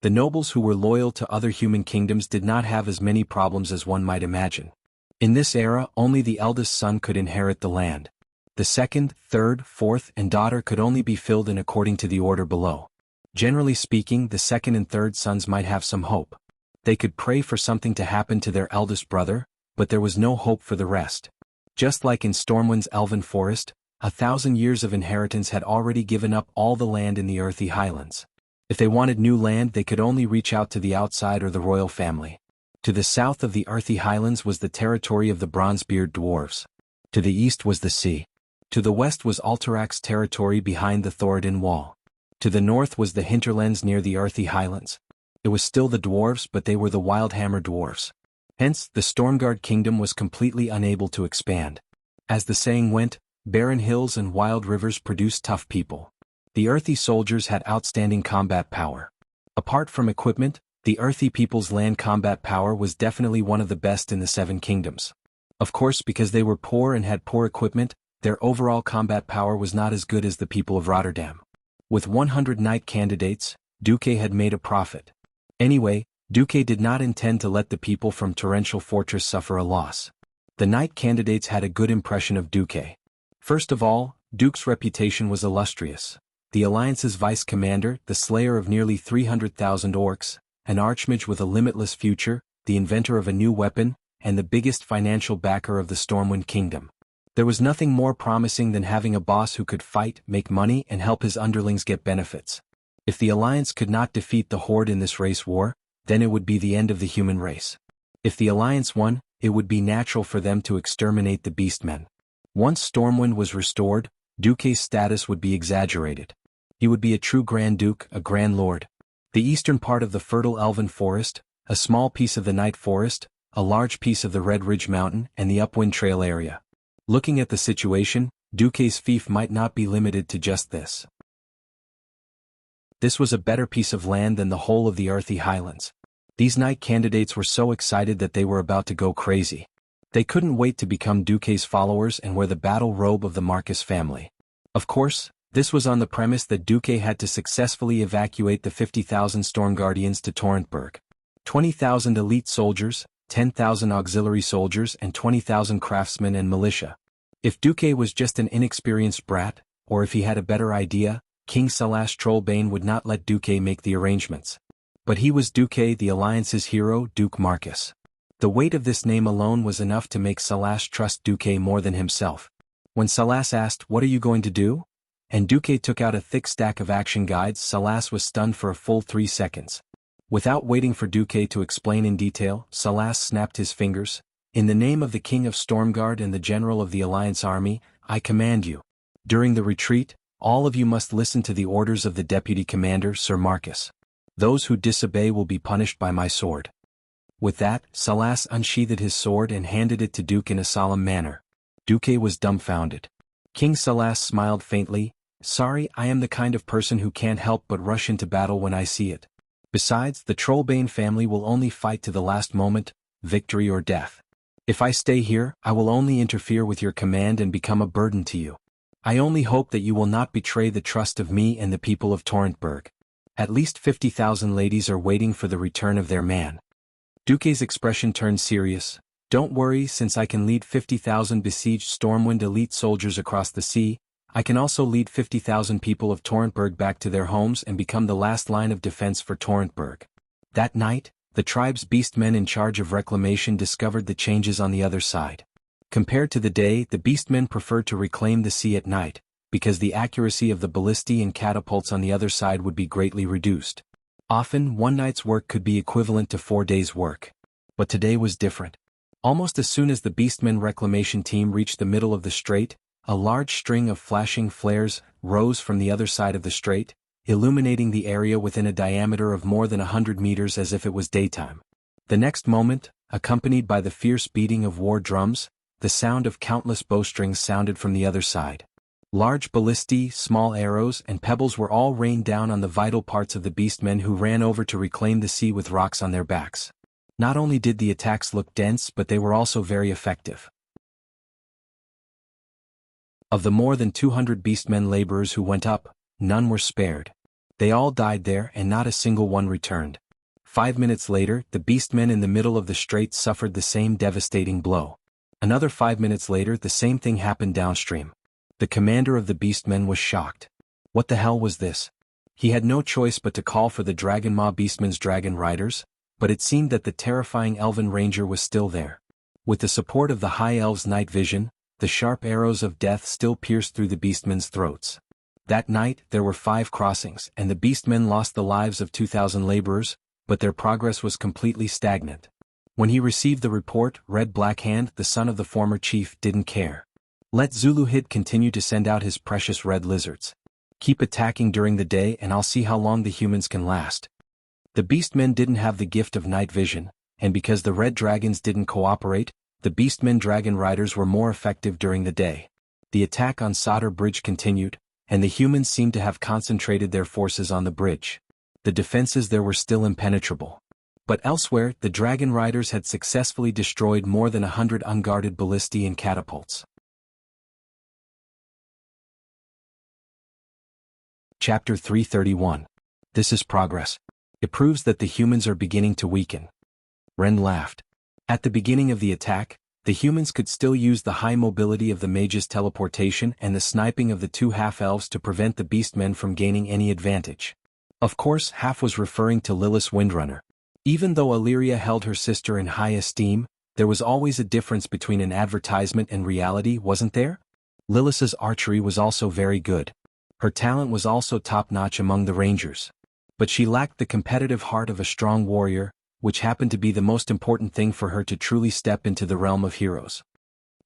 The nobles who were loyal to other human kingdoms did not have as many problems as one might imagine. In this era, only the eldest son could inherit the land. The second, third, fourth, and daughter could only be filled in according to the order below. Generally speaking, the second and third sons might have some hope. They could pray for something to happen to their eldest brother, but there was no hope for the rest. Just like in Stormwind's elven forest, 1,000 years of inheritance had already given up all the land in the earthy highlands. If they wanted new land, they could only reach out to the outside or the royal family. To the south of the earthy highlands was the territory of the Bronzebeard dwarves. To the east was the sea. To the west was Alterax's territory behind the Thoradin wall. To the north was the hinterlands near the earthy highlands. It was still the dwarves, but they were the Wildhammer dwarves. Hence, the Stormguard kingdom was completely unable to expand. As the saying went, barren hills and wild rivers produced tough people. The earthy soldiers had outstanding combat power. Apart from equipment, the earthy people's land combat power was definitely one of the best in the Seven Kingdoms. Of course, because they were poor and had poor equipment, their overall combat power was not as good as the people of Rotterdam. With 100 knight candidates, Duque had made a profit. Anyway, Duque did not intend to let the people from Torrential Fortress suffer a loss. The knight candidates had a good impression of Duque. First of all, Duque's reputation was illustrious. The Alliance's vice-commander, the slayer of nearly 300,000 orcs, an archmage with a limitless future, the inventor of a new weapon, and the biggest financial backer of the Stormwind Kingdom. There was nothing more promising than having a boss who could fight, make money, and help his underlings get benefits. If the Alliance could not defeat the Horde in this race war, then it would be the end of the human race. If the Alliance won, it would be natural for them to exterminate the Beastmen. Once Stormwind was restored, Duque's status would be exaggerated. He would be a true Grand Duke, a Grand Lord. The eastern part of the fertile Elven Forest, a small piece of the Night Forest, a large piece of the Red Ridge Mountain, and the Upwind Trail area. Looking at the situation, Duque's fief might not be limited to just this. This was a better piece of land than the whole of the earthy highlands. These knight candidates were so excited that they were about to go crazy. They couldn't wait to become Duque's followers and wear the battle robe of the Marcus family. Of course, this was on the premise that Duque had to successfully evacuate the 50,000 Stormguardians to Torrentburg. 20,000 elite soldiers, 10,000 auxiliary soldiers, and 20,000 craftsmen and militia. If Duque was just an inexperienced brat, or if he had a better idea, King Salash Trollbane would not let Duque make the arrangements. But he was Duque, the Alliance's hero, Duke Marcus. The weight of this name alone was enough to make Salash trust Duque more than himself. When Salash asked, "What are you going to do?" and Duque took out a thick stack of action guides, Salash was stunned for a full 3 seconds. Without waiting for Duque to explain in detail, Salash snapped his fingers. "In the name of the King of Stormguard and the General of the Alliance Army, I command you. During the retreat, all of you must listen to the orders of the Deputy Commander, Sir Marcus. Those who disobey will be punished by my sword." With that, Salash unsheathed his sword and handed it to Duque in a solemn manner. Duque was dumbfounded. King Salash smiled faintly. "Sorry, I am the kind of person who can't help but rush into battle when I see it. Besides, the Trollbane family will only fight to the last moment, victory or death. If I stay here, I will only interfere with your command and become a burden to you. I only hope that you will not betray the trust of me and the people of Torrentburg. At least 50,000 ladies are waiting for the return of their man." Duque's expression turned serious. "Don't worry, since I can lead 50,000 besieged Stormwind elite soldiers across the sea, I can also lead 50,000 people of Torrentburg back to their homes and become the last line of defense for Torrentburg." That night, the tribe's beastmen in charge of reclamation discovered the changes on the other side. Compared to the day, the beastmen preferred to reclaim the sea at night, because the accuracy of the ballistae and catapults on the other side would be greatly reduced. Often, one night's work could be equivalent to 4 days' work. But today was different. Almost as soon as the Beastmen reclamation team reached the middle of the strait, a large string of flashing flares rose from the other side of the strait, illuminating the area within a diameter of more than 100 meters as if it was daytime. The next moment, accompanied by the fierce beating of war drums, the sound of countless bowstrings sounded from the other side. Large ballistae, small arrows, and pebbles were all rained down on the vital parts of the Beastmen, who ran over to reclaim the sea with rocks on their backs. Not only did the attacks look dense, but they were also very effective. Of the more than 200 Beastmen laborers who went up, none were spared. They all died there, and not a single one returned. 5 minutes later, the Beastmen in the middle of the strait suffered the same devastating blow. Another 5 minutes later, the same thing happened downstream. The commander of the Beastmen was shocked. What the hell was this? He had no choice but to call for the Dragon Maw Beastmen's dragon riders, but it seemed that the terrifying Elven Ranger was still there. With the support of the High Elves' night vision, the sharp arrows of death still pierced through the Beastmen's throats. That night, there were 5 crossings, and the Beastmen lost the lives of 2,000 laborers, but their progress was completely stagnant. When he received the report, Red Blackhand, the son of the former chief, didn't care. Let Zuluhid continue to send out his precious red lizards. Keep attacking during the day and I'll see how long the humans can last. The Beastmen didn't have the gift of night vision, and because the red dragons didn't cooperate, the Beastmen dragon riders were more effective during the day. The attack on Solder Bridge continued, and the humans seemed to have concentrated their forces on the bridge. The defenses there were still impenetrable. But elsewhere, the dragon riders had successfully destroyed more than 100 unguarded ballistae and catapults. Chapter 331. This is progress. It proves that the humans are beginning to weaken. Ren laughed. At the beginning of the attack, the humans could still use the high mobility of the mage's teleportation and the sniping of the 2 half-elves to prevent the Beastmen from gaining any advantage. Of course, Half was referring to Lilith's Windrunner. Even though Illyria held her sister in high esteem, there was always a difference between an advertisement and reality, wasn't there? Lilith's archery was also very good. Her talent was also top-notch among the Rangers. But she lacked the competitive heart of a strong warrior, which happened to be the most important thing for her to truly step into the realm of heroes.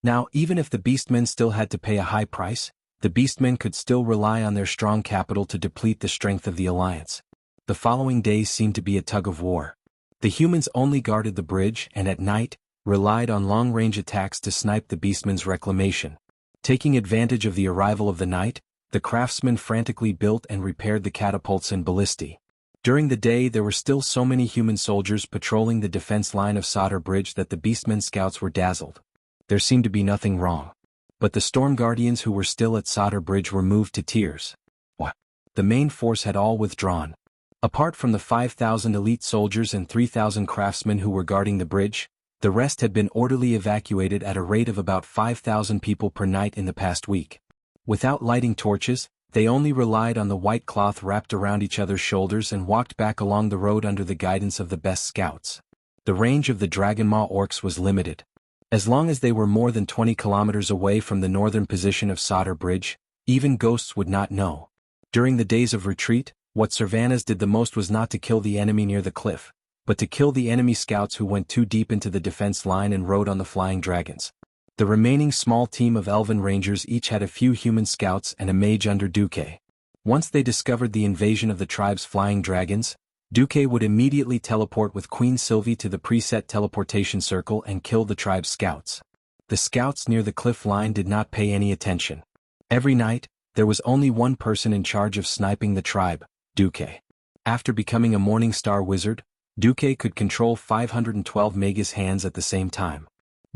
Now, even if the Beastmen still had to pay a high price, the Beastmen could still rely on their strong capital to deplete the strength of the Alliance. The following days seemed to be a tug-of-war. The humans only guarded the bridge and at night, relied on long-range attacks to snipe the Beastmen's reclamation. Taking advantage of the arrival of the night, the craftsmen frantically built and repaired the catapults and ballistae. During the day there were still so many human soldiers patrolling the defense line of Solder Bridge that the Beastmen scouts were dazzled. There seemed to be nothing wrong. But the Storm Guardians who were still at Solder Bridge were moved to tears. What? The main force had all withdrawn. Apart from the 5,000 elite soldiers and 3,000 craftsmen who were guarding the bridge, the rest had been orderly evacuated at a rate of about 5,000 people per night in the past week. Without lighting torches, they only relied on the white cloth wrapped around each other's shoulders and walked back along the road under the guidance of the best scouts. The range of the Dragon Maw orcs was limited. As long as they were more than 20 kilometers away from the northern position of Solder Bridge, even ghosts would not know. During the days of retreat, what Servanas did the most was not to kill the enemy near the cliff, but to kill the enemy scouts who went too deep into the defense line and rode on the flying dragons. The remaining small team of Elven Rangers each had a few human scouts and a mage under Duque. Once they discovered the invasion of the tribe's flying dragons, Duque would immediately teleport with Queen Sylvie to the preset teleportation circle and kill the tribe's scouts. The scouts near the cliff line did not pay any attention. Every night, there was only one person in charge of sniping the tribe, Duque. After becoming a Morning Star wizard, Duque could control 512 Magus hands at the same time.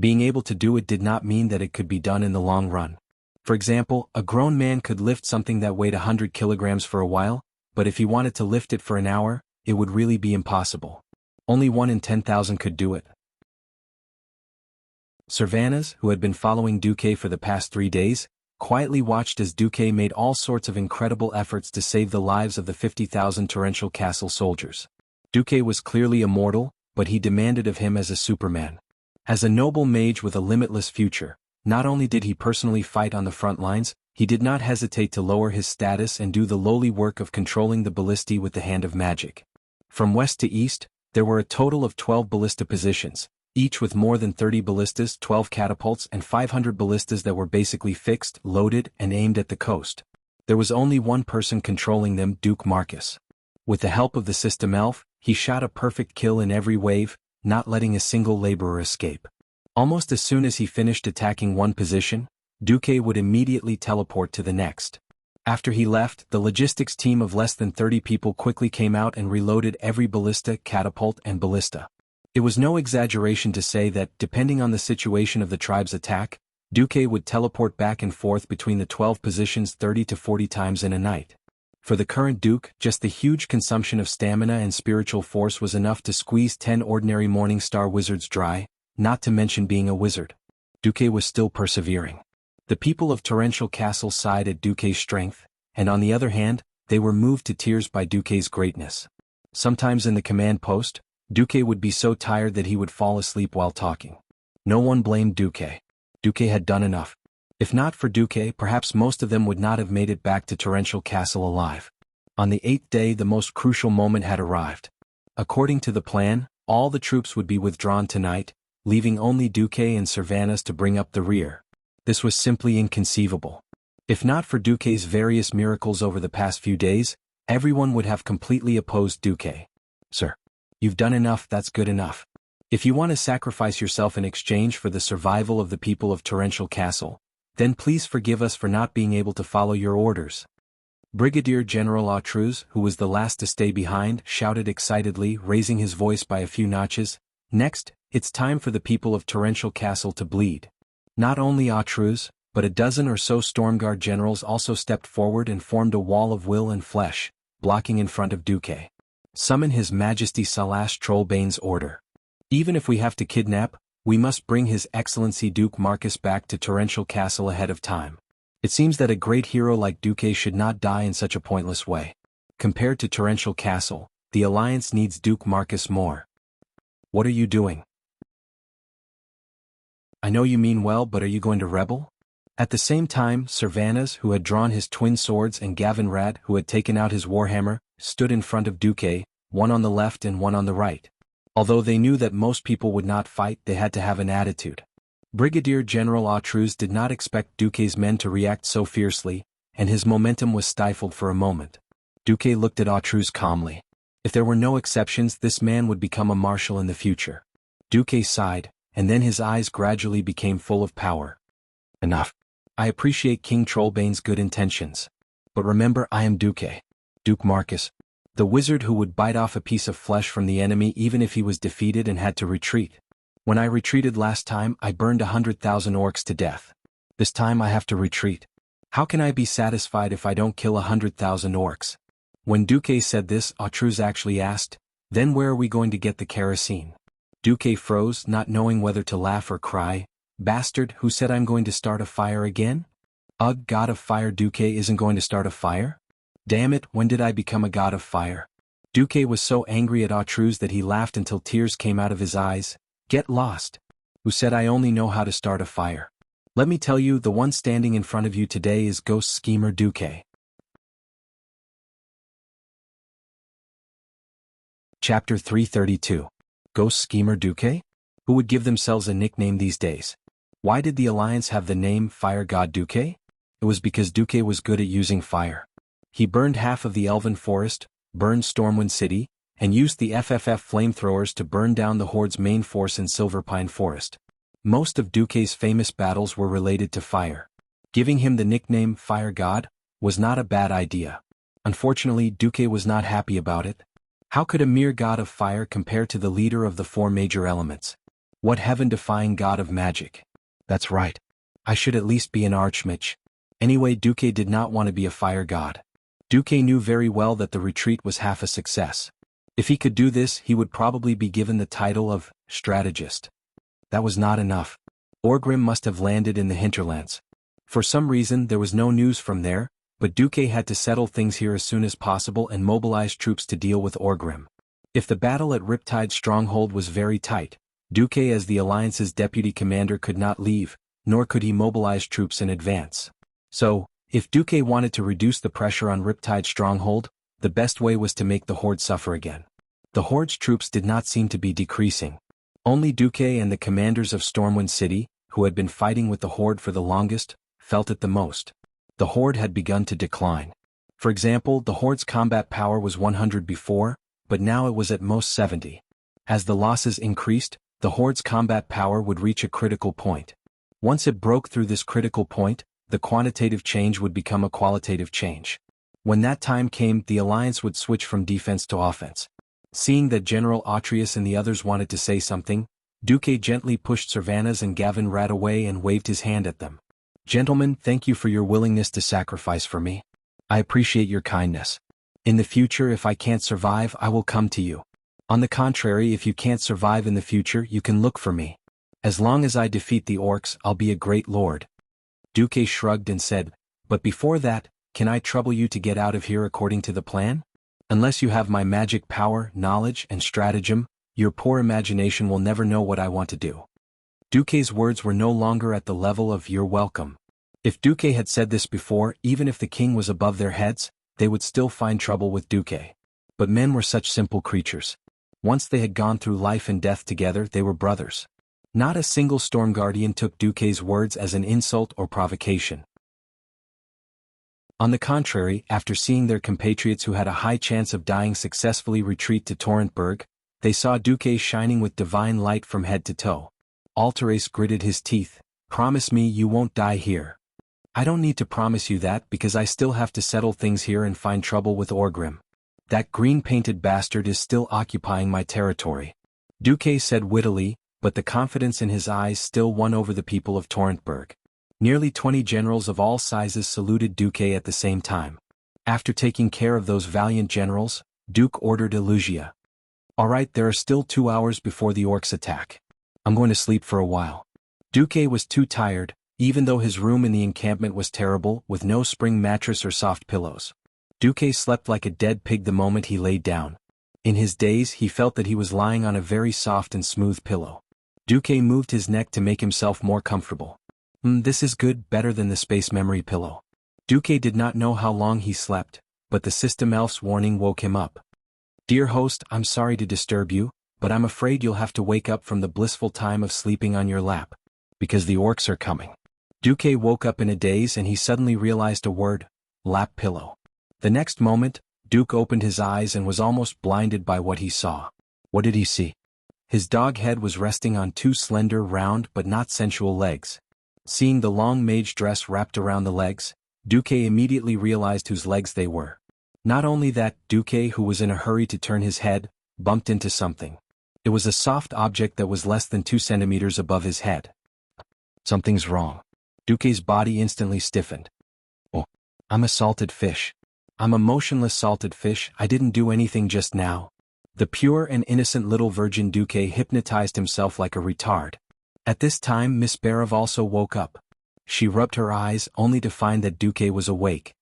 Being able to do it did not mean that it could be done in the long run. For example, a grown man could lift something that weighed 100 kilograms for a while, but if he wanted to lift it for an hour, it would really be impossible. Only 1 in 10,000 could do it. Servanas, who had been following Duque for the past 3 days, quietly watched as Duque made all sorts of incredible efforts to save the lives of the 50,000 Torrential Castle soldiers. Duque was clearly immortal, but he demanded of him as a Superman. As a noble mage with a limitless future, not only did he personally fight on the front lines, he did not hesitate to lower his status and do the lowly work of controlling the ballistae with the hand of magic. From west to east, there were a total of 12 ballista positions, each with more than 30 ballistas, 12 catapults and 500 ballistas that were basically fixed, loaded, and aimed at the coast. There was only one person controlling them, Duke Marcus. With the help of the system elf, he shot a perfect kill in every wave, not letting a single laborer escape. Almost as soon as he finished attacking one position, Duque would immediately teleport to the next. After he left, the logistics team of less than 30 people quickly came out and reloaded every ballista, catapult, and ballista. It was no exaggeration to say that, depending on the situation of the tribe's attack, Duque would teleport back and forth between the 12 positions 30 to 40 times in a night. For the current Duke, just the huge consumption of stamina and spiritual force was enough to squeeze 10 ordinary Morningstar wizards dry, not to mention being a wizard. Duque was still persevering. The people of Torrential Castle sighed at Duque's strength, and on the other hand, they were moved to tears by Duque's greatness. Sometimes in the command post, Duque would be so tired that he would fall asleep while talking. No one blamed Duque. Duque had done enough. If not for Duque, perhaps most of them would not have made it back to Torrential Castle alive. On the 8th day, the most crucial moment had arrived. According to the plan, all the troops would be withdrawn tonight, leaving only Duque and Servanas to bring up the rear. This was simply inconceivable. If not for Duque's various miracles over the past few days, everyone would have completely opposed Duque. Sir, you've done enough, that's good enough. If you want to sacrifice yourself in exchange for the survival of the people of Torrential Castle, then please forgive us for not being able to follow your orders. Brigadier General Autruz, who was the last to stay behind, shouted excitedly, raising his voice by a few notches. Next, it's time for the people of Torrential Castle to bleed. Not only Autruz, but a dozen or so Stormguard generals also stepped forward and formed a wall of will and flesh, blocking in front of Duque. Summon His Majesty Salas Trollbane's order. Even if we have to kidnap, we must bring His Excellency Duke Marcus back to Torrential Castle ahead of time. It seems that a great hero like Duque should not die in such a pointless way. Compared to Torrential Castle, the Alliance needs Duke Marcus more. What are you doing? I know you mean well, but are you going to rebel? At the same time, Servanas, who had drawn his twin swords, and Gavin Rad, who had taken out his warhammer, stood in front of Duque, one on the left and one on the right. Although they knew that most people would not fight, they had to have an attitude. Brigadier General Autruz did not expect Duque's men to react so fiercely, and his momentum was stifled for a moment. Duque looked at Autruz calmly. If there were no exceptions, this man would become a marshal in the future. Duque sighed, and then his eyes gradually became full of power. Enough. I appreciate King Trollbane's good intentions. But remember, I am Duque. Duke Marcus. The wizard who would bite off a piece of flesh from the enemy even if he was defeated and had to retreat. When I retreated last time, I burned 100,000 orcs to death. This time I have to retreat. How can I be satisfied if I don't kill 100,000 orcs? When Duque said this, Autruz actually asked, then where are we going to get the kerosene? Duque froze, not knowing whether to laugh or cry. Bastard, who said I'm going to start a fire again? Ugh, god of fire. Duque isn't going to start a fire? Damn it, when did I become a god of fire? Duque was so angry at Autruz that he laughed until tears came out of his eyes. Get lost. Who said I only know how to start a fire? Let me tell you, the one standing in front of you today is Ghost Schemer Duque. Chapter 332. Ghost Schemer Duque? Who would give themselves a nickname these days? Why did the Alliance have the name Fire God Duque? It was because Duque was good at using fire. He burned half of the Elven Forest, burned Stormwind City, and used the FFF flamethrowers to burn down the Horde's main force in Silverpine Forest. Most of Duque's famous battles were related to fire. Giving him the nickname Fire God was not a bad idea. Unfortunately, Duque was not happy about it. How could a mere god of fire compare to the leader of the four major elements? What heaven-defying god of magic? That's right. I should at least be an archmage. Anyway, Duque did not want to be a fire god. Duque knew very well that the retreat was half a success. If he could do this, he would probably be given the title of strategist. That was not enough. Orgrim must have landed in the hinterlands. For some reason, there was no news from there, but Duque had to settle things here as soon as possible and mobilize troops to deal with Orgrim. If the battle at Riptide Stronghold was very tight, Duque as the Alliance's deputy commander could not leave, nor could he mobilize troops in advance. So, if Duque wanted to reduce the pressure on Riptide Stronghold, the best way was to make the Horde suffer again. The Horde's troops did not seem to be decreasing. Only Duque and the commanders of Stormwind City, who had been fighting with the Horde for the longest, felt it the most. The Horde had begun to decline. For example, the Horde's combat power was 100 before, but now it was at most 70. As the losses increased, the Horde's combat power would reach a critical point. Once it broke through this critical point, the quantitative change would become a qualitative change. When that time came, the Alliance would switch from defense to offense. Seeing that General Atreus and the others wanted to say something, Duque gently pushed Servanas and Gavin Rat away and waved his hand at them. "Gentlemen, thank you for your willingness to sacrifice for me. I appreciate your kindness. In the future, if I can't survive, I will come to you. On the contrary, if you can't survive in the future, you can look for me. As long as I defeat the orcs, I'll be a great lord." Duque shrugged and said, "But before that, can I trouble you to get out of here according to the plan? Unless you have my magic power, knowledge, and stratagem, your poor imagination will never know what I want to do." Duque's words were no longer at the level of "you're welcome." If Duque had said this before, even if the king was above their heads, they would still find trouble with Duque. But men were such simple creatures. Once they had gone through life and death together, they were brothers. Not a single Storm Guardian took Duque's words as an insult or provocation. On the contrary, after seeing their compatriots who had a high chance of dying successfully retreat to Torrentburg, they saw Duque shining with divine light from head to toe. Alterace gritted his teeth. "Promise me you won't die here." "I don't need to promise you that because I still have to settle things here and find trouble with Orgrim. That green-painted bastard is still occupying my territory," Duque said wittily, but the confidence in his eyes still won over the people of Torrentburg. Nearly 20 generals of all sizes saluted Duque at the same time. After taking care of those valiant generals, Duke ordered Elugia. "All right, there are still 2 hours before the orcs attack. I'm going to sleep for a while." Duque was too tired, even though his room in the encampment was terrible, with no spring mattress or soft pillows. Duque slept like a dead pig the moment he laid down. In his daze, he felt that he was lying on a very soft and smooth pillow. Duque moved his neck to make himself more comfortable. This is good, better than the space memory pillow." Duque did not know how long he slept, but the system elf's warning woke him up. "Dear host, I'm sorry to disturb you, but I'm afraid you'll have to wake up from the blissful time of sleeping on your lap. Because the orcs are coming." Duque woke up in a daze and he suddenly realized a word: lap pillow. The next moment, Duke opened his eyes and was almost blinded by what he saw. What did he see? His dog head was resting on 2 slender, round but not sensual legs. Seeing the long mage dress wrapped around the legs, Duque immediately realized whose legs they were. Not only that, Duque, who was in a hurry to turn his head, bumped into something. It was a soft object that was less than 2 centimeters above his head. Something's wrong. Duque's body instantly stiffened. "Oh, I'm a salted fish. I'm a motionless salted fish. I didn't do anything just now." The pure and innocent little virgin Duque hypnotized himself like a retard. At this time Miss Barav also woke up. She rubbed her eyes only to find that Duque was awake.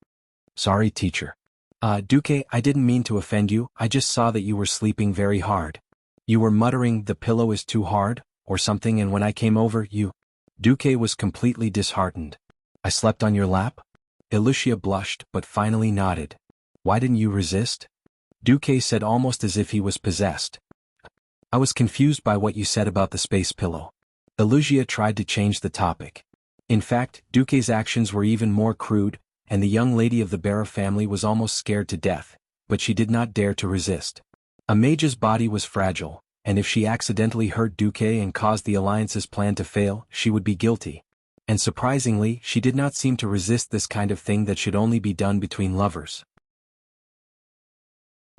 "Sorry, teacher." Duque, I didn't mean to offend you, I just saw that you were sleeping very hard. You were muttering, 'The pillow is too hard,' or something, and when I came over, you—" Duque was completely disheartened. "I slept on your lap?" Elucia blushed but finally nodded. "Why didn't you resist?" Duque said almost as if he was possessed. "I was confused by what you said about the space pillow." Elucia tried to change the topic. In fact, Duque's actions were even more crude, and the young lady of the Barra family was almost scared to death, but she did not dare to resist. A mage's body was fragile, and if she accidentally hurt Duque and caused the Alliance's plan to fail, she would be guilty. And surprisingly, she did not seem to resist this kind of thing that should only be done between lovers.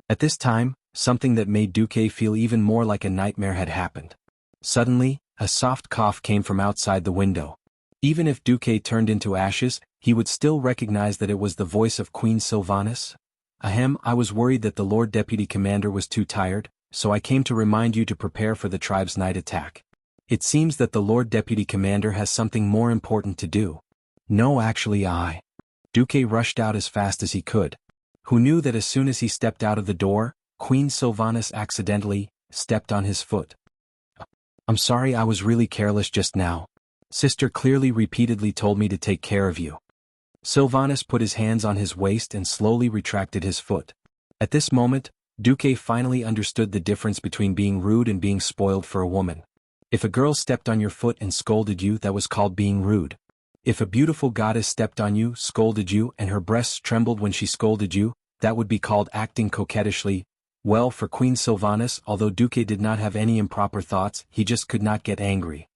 At this time, something that made Duque feel even more like a nightmare had happened. Suddenly, a soft cough came from outside the window. Even if Duque turned into ashes, he would still recognize that it was the voice of Queen Sylvanas. "Ahem, I was worried that the Lord Deputy Commander was too tired, so I came to remind you to prepare for the tribe's night attack. It seems that the Lord Deputy Commander has something more important to do." "No, actually Duque rushed out as fast as he could. Who knew that as soon as he stepped out of the door, Queen Sylvanas accidentally stepped on his foot. "I'm sorry, I was really careless just now. Sister clearly repeatedly told me to take care of you." Sylvanas put his hands on his waist and slowly retracted his foot. At this moment, Duque finally understood the difference between being rude and being spoiled for a woman. If a girl stepped on your foot and scolded you, that was called being rude. If a beautiful goddess stepped on you, scolded you, and her breasts trembled when she scolded you, that would be called acting coquettishly. Well, for Queen Sylvanas, although Duque did not have any improper thoughts, he just could not get angry.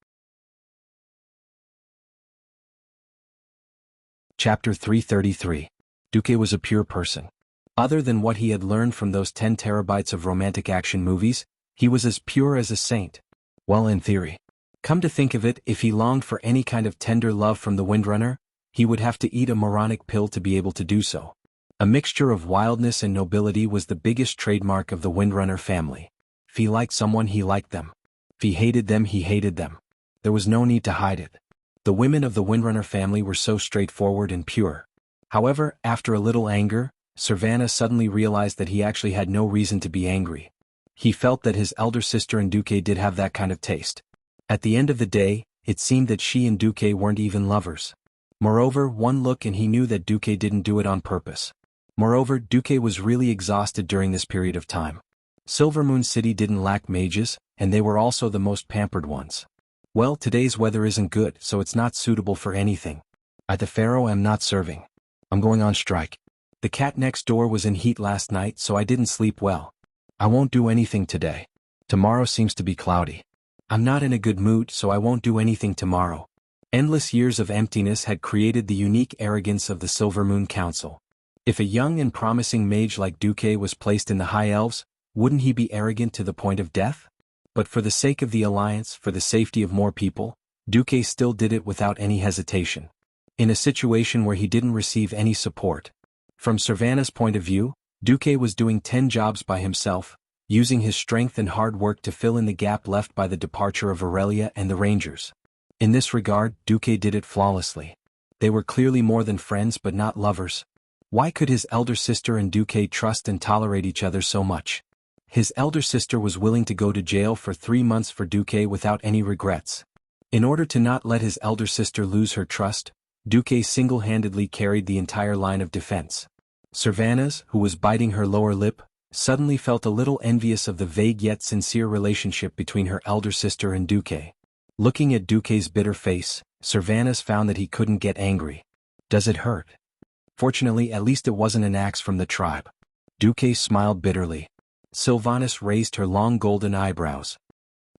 Chapter 333. Duque was a pure person. Other than what he had learned from those 10 terabytes of romantic action movies, he was as pure as a saint. Well, in theory. Come to think of it, if he longed for any kind of tender love from the Windrunner, he would have to eat a moronic pill to be able to do so. A mixture of wildness and nobility was the biggest trademark of the Windrunner family. If he liked someone, he liked them. If he hated them, he hated them. There was no need to hide it. The women of the Windrunner family were so straightforward and pure. However, after a little anger, Sylvanas suddenly realized that he actually had no reason to be angry. He felt that his elder sister and Duque did have that kind of taste. At the end of the day, it seemed that she and Duque weren't even lovers. Moreover, one look and he knew that Duque didn't do it on purpose. Moreover, Duque was really exhausted during this period of time. Silvermoon City didn't lack mages, and they were also the most pampered ones. Well, today's weather isn't good, so it's not suitable for anything. At the Pharaoh, I'm not serving. I'm going on strike. The cat next door was in heat last night, so I didn't sleep well. I won't do anything today. Tomorrow seems to be cloudy. I'm not in a good mood, so I won't do anything tomorrow. Endless years of emptiness had created the unique arrogance of the Silvermoon Council. If a young and promising mage like Duque was placed in the High Elves, wouldn't he be arrogant to the point of death? But for the sake of the Alliance, for the safety of more people, Duque still did it without any hesitation. In a situation where he didn't receive any support. From Sylvanas' point of view, Duque was doing 10 jobs by himself, using his strength and hard work to fill in the gap left by the departure of Aurelia and the Rangers. In this regard, Duque did it flawlessly. They were clearly more than friends but not lovers. Why could his elder sister and Duque trust and tolerate each other so much? His elder sister was willing to go to jail for 3 months for Duque without any regrets. In order to not let his elder sister lose her trust, Duque single-handedly carried the entire line of defense. Sylvanas, who was biting her lower lip, suddenly felt a little envious of the vague yet sincere relationship between her elder sister and Duque. Looking at Duque's bitter face, Sylvanas found that he couldn't get angry. Does it hurt? Fortunately, at least it wasn't an axe from the tribe. Duque smiled bitterly. Sylvanas raised her long golden eyebrows.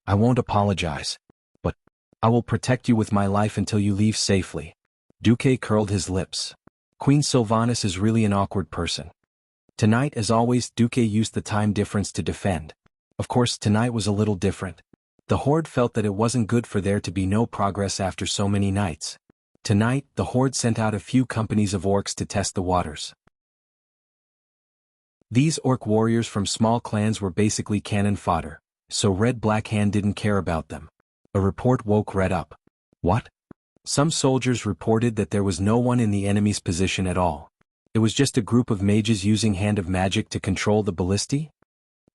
I won't apologize. But I will protect you with my life until you leave safely. Duque curled his lips. Queen Sylvanas is really an awkward person. Tonight, as always, Duque used the time difference to defend. Of course, tonight was a little different. The Horde felt that it wasn't good for there to be no progress after so many nights. Tonight, the Horde sent out a few companies of orcs to test the waters. These orc warriors from small clans were basically cannon fodder, so Red Black Hand didn't care about them. A report woke Red up. What? Some soldiers reported that there was no one in the enemy's position at all. It was just a group of mages using Hand of Magic to control the ballistae?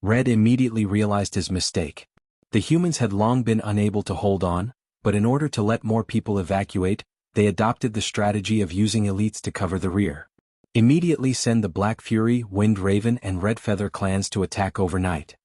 Red immediately realized his mistake. The humans had long been unable to hold on, but in order to let more people evacuate, they adopted the strategy of using elites to cover the rear. Immediately send the Black Fury, Wind Raven and Red Feather clans to attack overnight.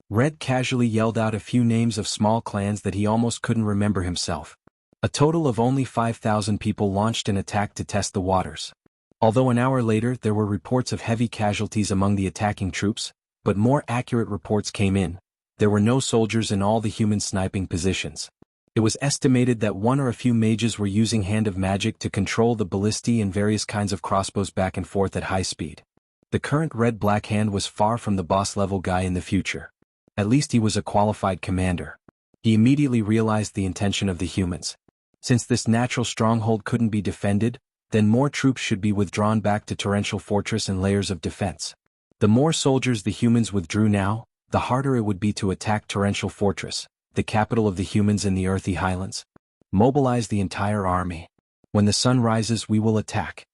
Red casually yelled out a few names of small clans that he almost couldn't remember himself. A total of only 5,000 people launched an attack to test the waters. Although an hour later there were reports of heavy casualties among the attacking troops, but more accurate reports came in. There were no soldiers in all the human sniping positions. It was estimated that one or a few mages were using Hand of Magic to control the ballistae and various kinds of crossbows back and forth at high speed. The current Red Black Hand was far from the boss-level guy in the future. At least he was a qualified commander. He immediately realized the intention of the humans. Since this natural stronghold couldn't be defended, then more troops should be withdrawn back to Torrential Fortress and layers of defense. The more soldiers the humans withdrew now, the harder it would be to attack Torrential Fortress, the capital of the humans in the Earthy Highlands. Mobilize the entire army. When the sun rises, we will attack.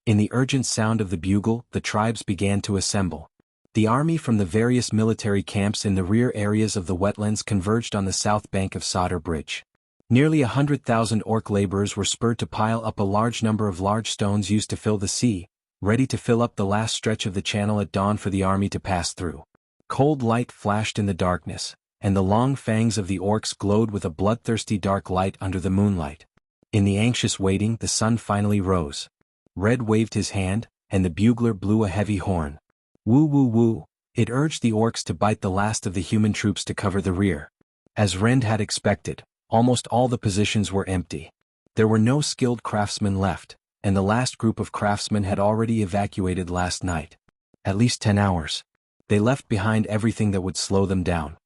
In the urgent sound of the bugle, the tribes began to assemble. The army from the various military camps in the rear areas of the wetlands converged on the south bank of Sodder Bridge. Nearly 100,000 orc laborers were spurred to pile up a large number of large stones used to fill the sea, ready to fill up the last stretch of the channel at dawn for the army to pass through. Cold light flashed in the darkness. and the long fangs of the orcs glowed with a bloodthirsty dark light under the moonlight. In the anxious waiting, the sun finally rose. Red waved his hand, and the bugler blew a heavy horn. Woo woo woo, it urged the orcs to bite the last of the human troops to cover the rear. As Rend had expected, almost all the positions were empty. There were no skilled craftsmen left, and the last group of craftsmen had already evacuated last night. At least 10 hours. They left behind everything that would slow them down.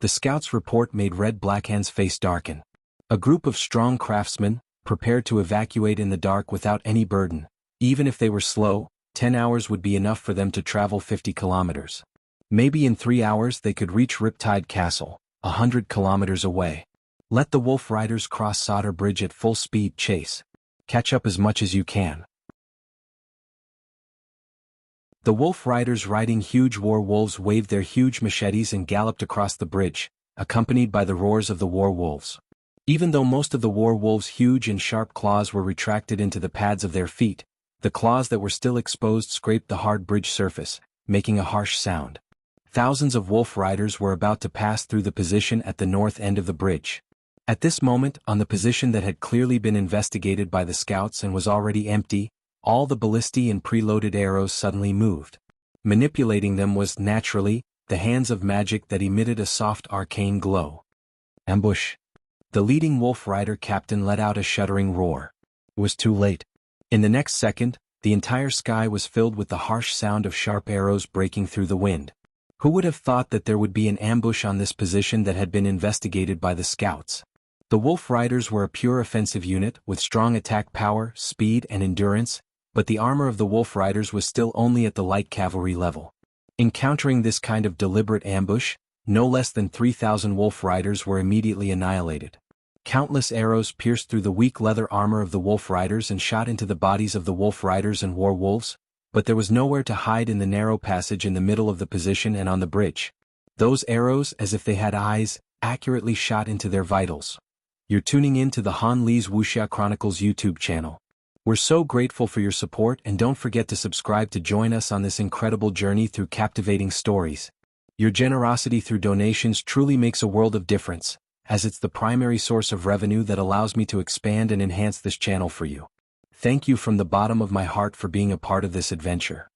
The scout's report made Red Blackhand's face darken. A group of strong craftsmen, prepared to evacuate in the dark without any burden. Even if they were slow, 10 hours would be enough for them to travel 50 kilometers. Maybe in 3 hours they could reach Riptide Castle, 100 kilometers away. Let the Wolf Riders cross Solder Bridge at full speed chase. Catch up as much as you can. The Wolf Riders riding huge war wolves waved their huge machetes and galloped across the bridge, accompanied by the roars of the war wolves. Even though most of the war wolves' huge and sharp claws were retracted into the pads of their feet, the claws that were still exposed scraped the hard bridge surface, making a harsh sound. Thousands of wolf riders were about to pass through the position at the north end of the bridge. At this moment, on the position that had clearly been investigated by the scouts and was already empty, all the ballistae and preloaded arrows suddenly moved. Manipulating them was, naturally, the hands of magic that emitted a soft arcane glow. Ambush. The leading wolf rider captain let out a shuddering roar. It was too late. In the next second, the entire sky was filled with the harsh sound of sharp arrows breaking through the wind. Who would have thought that there would be an ambush on this position that had been investigated by the scouts? The Wolf Riders were a pure offensive unit with strong attack power, speed, and endurance, but the armor of the Wolf Riders was still only at the light cavalry level. Encountering this kind of deliberate ambush, no less than 3,000 Wolf Riders were immediately annihilated. Countless arrows pierced through the weak leather armor of the Wolf Riders and shot into the bodies of the Wolf Riders and War Wolves, but there was nowhere to hide in the narrow passage in the middle of the position and on the bridge. Those arrows, as if they had eyes, accurately shot into their vitals. You're tuning in to the Han Lee's Wuxia Chronicles YouTube channel. We're so grateful for your support, and don't forget to subscribe to join us on this incredible journey through captivating stories. Your generosity through donations truly makes a world of difference, as it's the primary source of revenue that allows me to expand and enhance this channel for you. Thank you from the bottom of my heart for being a part of this adventure.